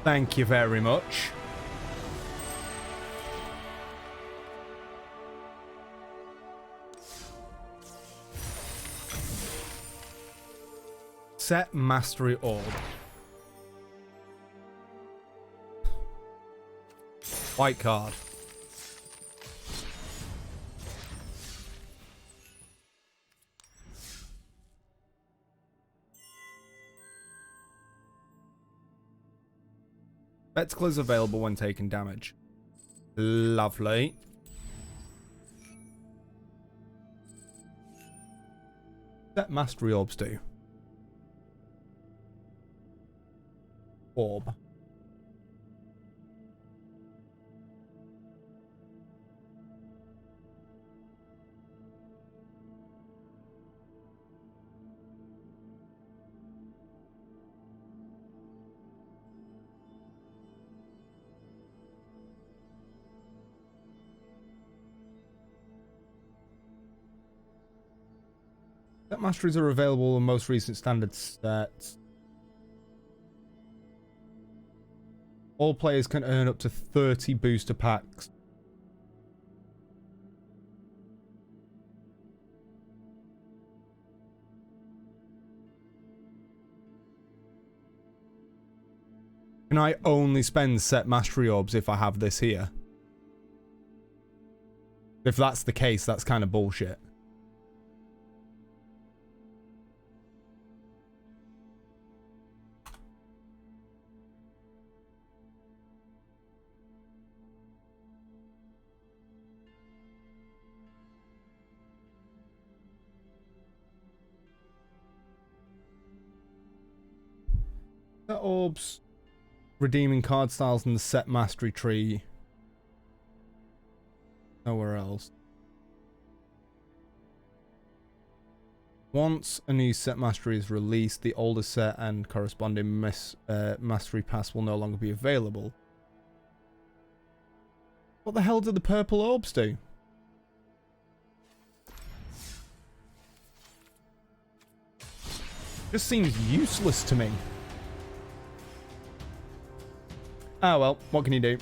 A: Thank you very much. Set Mastery Orb. White card. Spectacle is available when taking damage. Lovely. Set Mastery Orbs do. Orb. Set masteries are available in most recent standard sets. All players can earn up to 30 booster packs. Can I only spend set mastery orbs if I have this here? If that's the case, that's kind of bullshit. Set orbs. Redeeming card styles in the set mastery tree. Nowhere else. Once a new set mastery is released, the older set and corresponding mastery pass will no longer be available. What the hell do the purple orbs do? Just seems useless to me. Ah well, what can you do?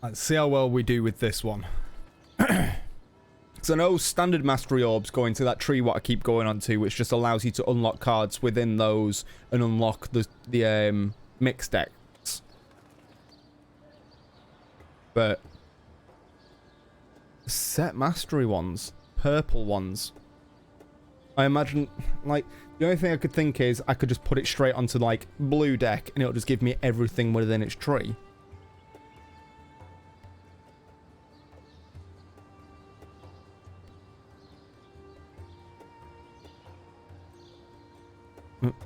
A: Let's see how well we do with this one. So I know standard mastery orbs go into that tree what I keep going on to, which just allows you to unlock cards within those and unlock the mixed decks. But set mastery ones, purple ones, I imagine, like, the only thing I could think is I could just put it straight onto like blue deck and it'll just give me everything within its tree.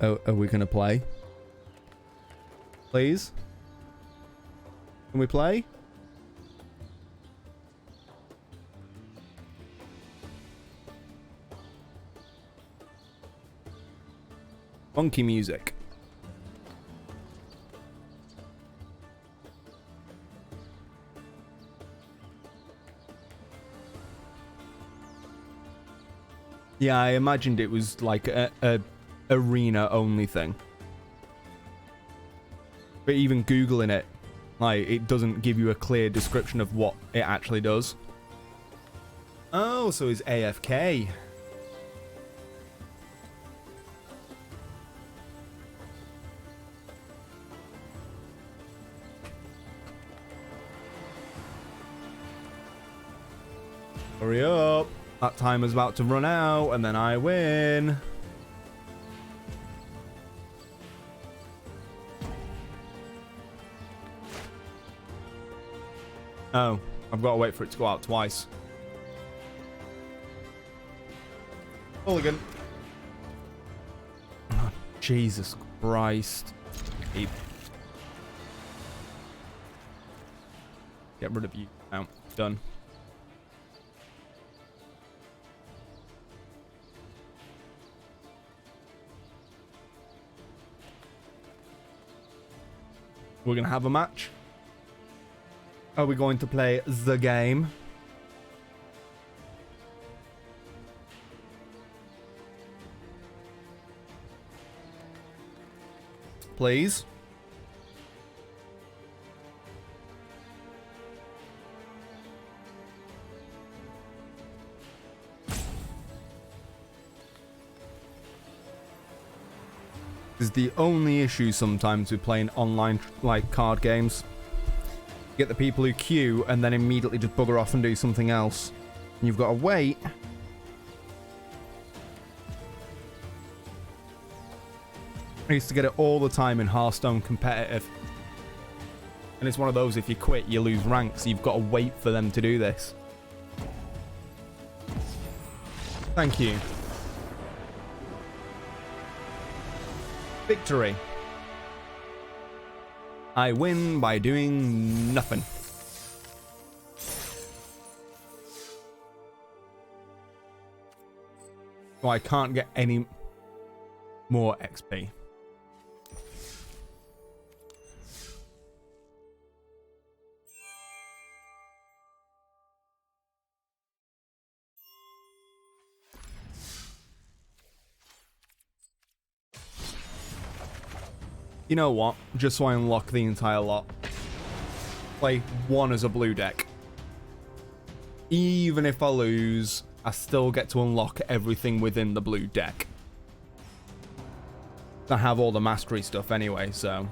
A: Oh, are we gonna play? Please? Can we play? Funky music. Yeah, I imagined it was like a arena only thing. But even Googling it, like, it doesn't give you a clear description of what it actually does. Oh, so he's AFK. Hurry up. That time is about to run out, and then I win. Oh, I've got to wait for it to go out twice. Mulligan. Oh, Jesus Christ. Get rid of you. Now, done. We're going to have a match. Are we going to play the game? Please. Is the only issue sometimes with playing online like card games. Get the people who queue and then immediately just bugger off and do something else. And you've got to wait. I used to get it all the time in Hearthstone competitive. And it's one of those, if you quit, you lose ranks. So you've got to wait for them to do this. Thank you. Victory. I win by doing nothing. So I can't get any more XP. You know what? Just so I unlock the entire lot. Play one as a blue deck. Even if I lose, I still get to unlock everything within the blue deck. I have all the mastery stuff anyway, so...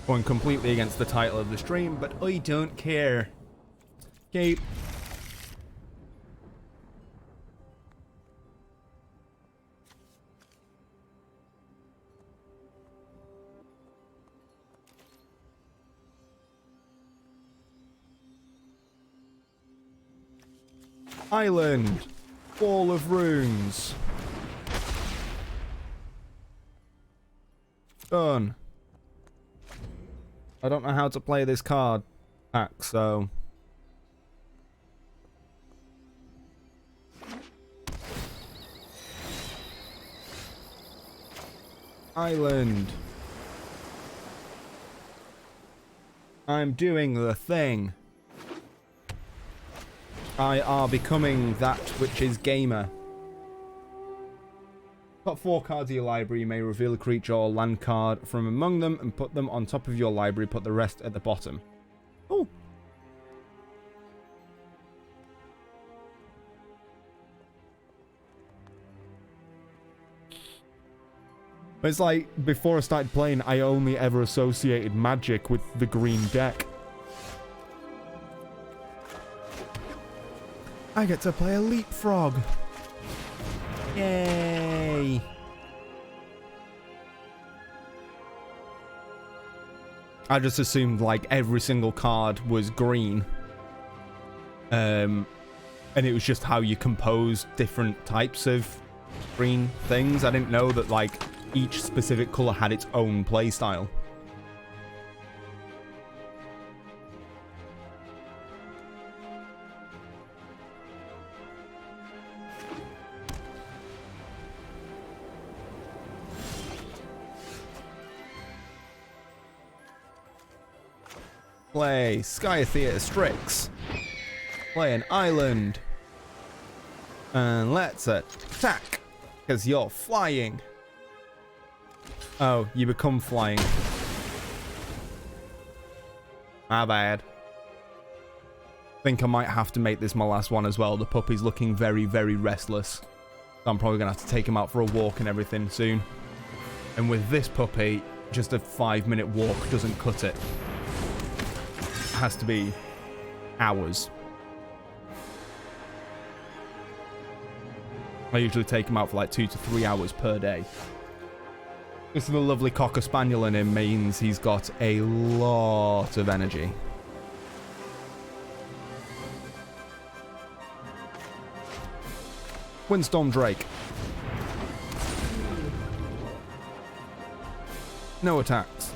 A: Going completely against the title of the stream, but I don't care. Okay. Island. Ball of runes. Done. I don't know how to play this card pack, so... Island. I'm doing the thing. I are becoming that which is gamer. Top 4 cards of your library, you may reveal a creature or land card from among them and put them on top of your library, put the rest at the bottom. Oh.
B: It's like, before I started playing, I only ever associated Magic with the green deck.
A: I get to play a leapfrog. Yay! I just assumed like every single card was green. And it was just how you compose different types of green things. I didn't know that like each specific color had its own playstyle. Play Sky Theater Strix. Play an island. And let's attack. Because you're flying. Oh, you become flying. My bad. Think I might have to make this my last one as well. The puppy's looking very, very restless. So I'm probably going to have to take him out for a walk and everything soon. And with this puppy, just a 5-minute walk doesn't cut it. Has to be hours. I usually take him out for like 2 to 3 hours per day. This is a lovely Cocker Spaniel in him means he's got a lot of energy. Windstorm Drake. No attacks.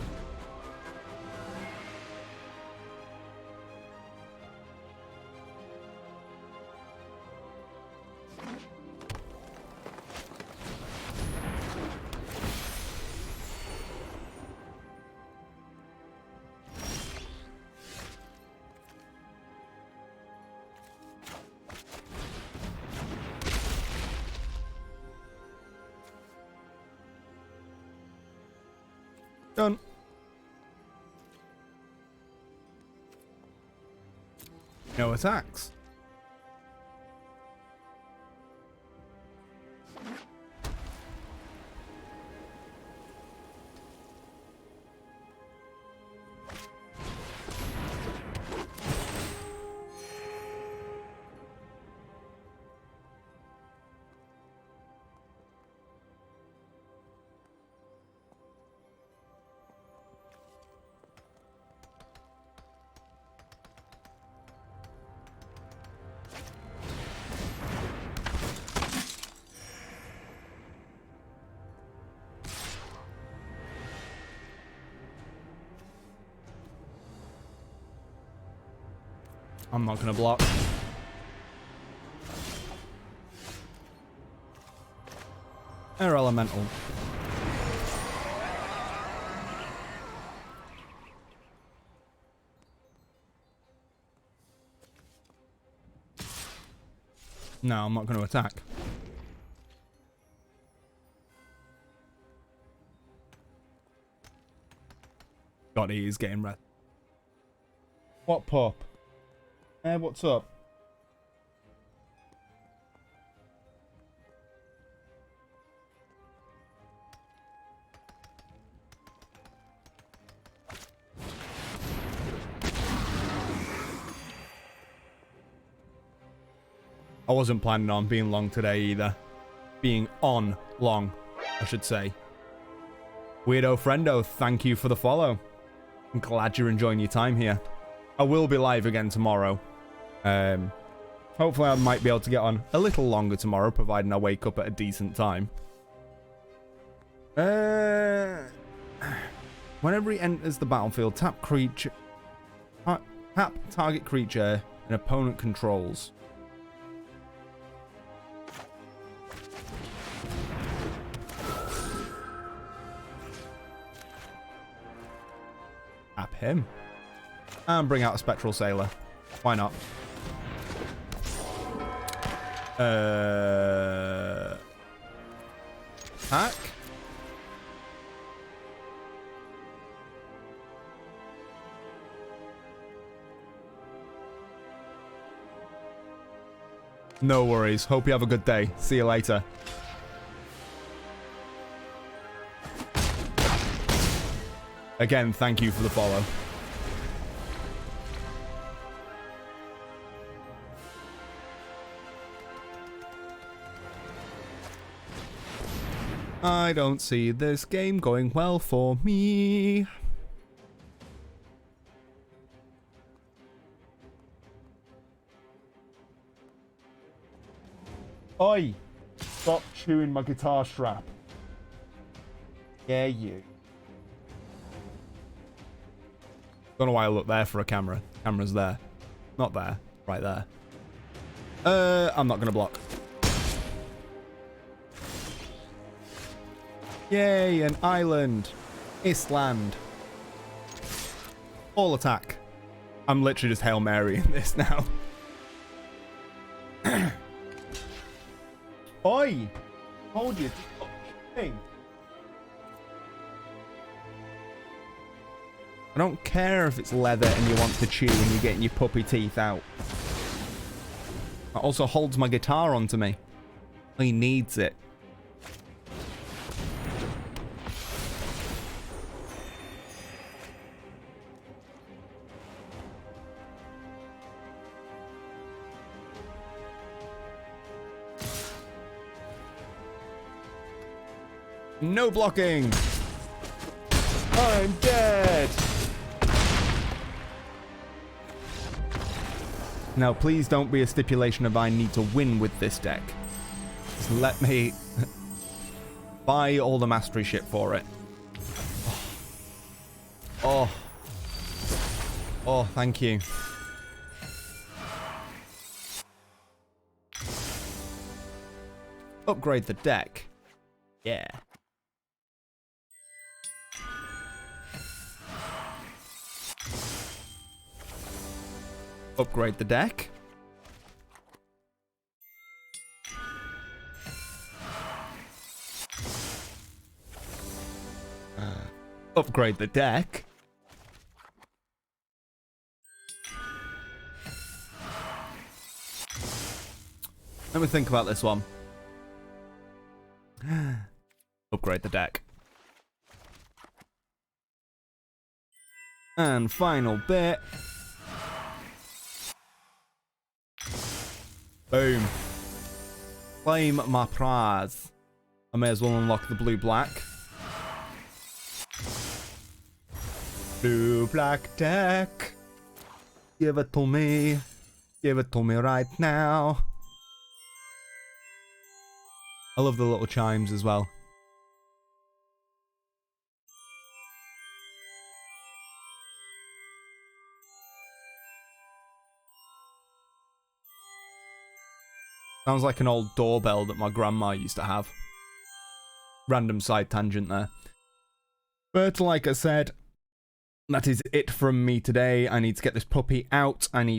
A: Done. No attacks. I'm not going to block. Air Elemental. No, I'm not going to attack. God, he is getting red. What pup? What's up? I wasn't planning on being long today either. Being on long, I should say. Weirdo Friendo, thank you for the follow. I'm glad you're enjoying your time here. I will be live again tomorrow. Hopefully I might be able to get on a little longer tomorrow, providing I wake up at a decent time. Whenever he enters the battlefield, tap creature... tap target creature an opponent controls. Tap him. And bring out a Spectral Sailor. Why not? Attack. No worries. Hope you have a good day. See you later. Again, thank you for the follow. I don't see this game going well for me.
B: Oi! Stop chewing my guitar strap.
A: Yeah, you. Don't know why I look there for a camera. Camera's there. Not there. Right there. I'm not gonna block. Yay, an island. Island. All attack. I'm literally just Hail Mary in this now.
B: Oi! Hold you. Thing.
A: I don't care if it's leather and you want to chew and you're getting your puppy teeth out. It also holds my guitar onto me. He needs it. No blocking.
B: I'm dead.
A: Now, please don't be a stipulation of I need to win with this deck. Just let me buy all the mastery shit for it. Oh. Oh, thank you. Upgrade the deck. Yeah. Upgrade the deck. Upgrade the deck. Let me think about this one. Upgrade the deck. And final bit. Boom. Claim my prize. I may as well unlock the blue-black. Blue-black deck. Give it to me. Give it to me right now. I love the little chimes as well. Sounds like an old doorbell that my grandma used to have. Random side tangent there. But like I said, that is it from me today. I need to get this puppy out. I need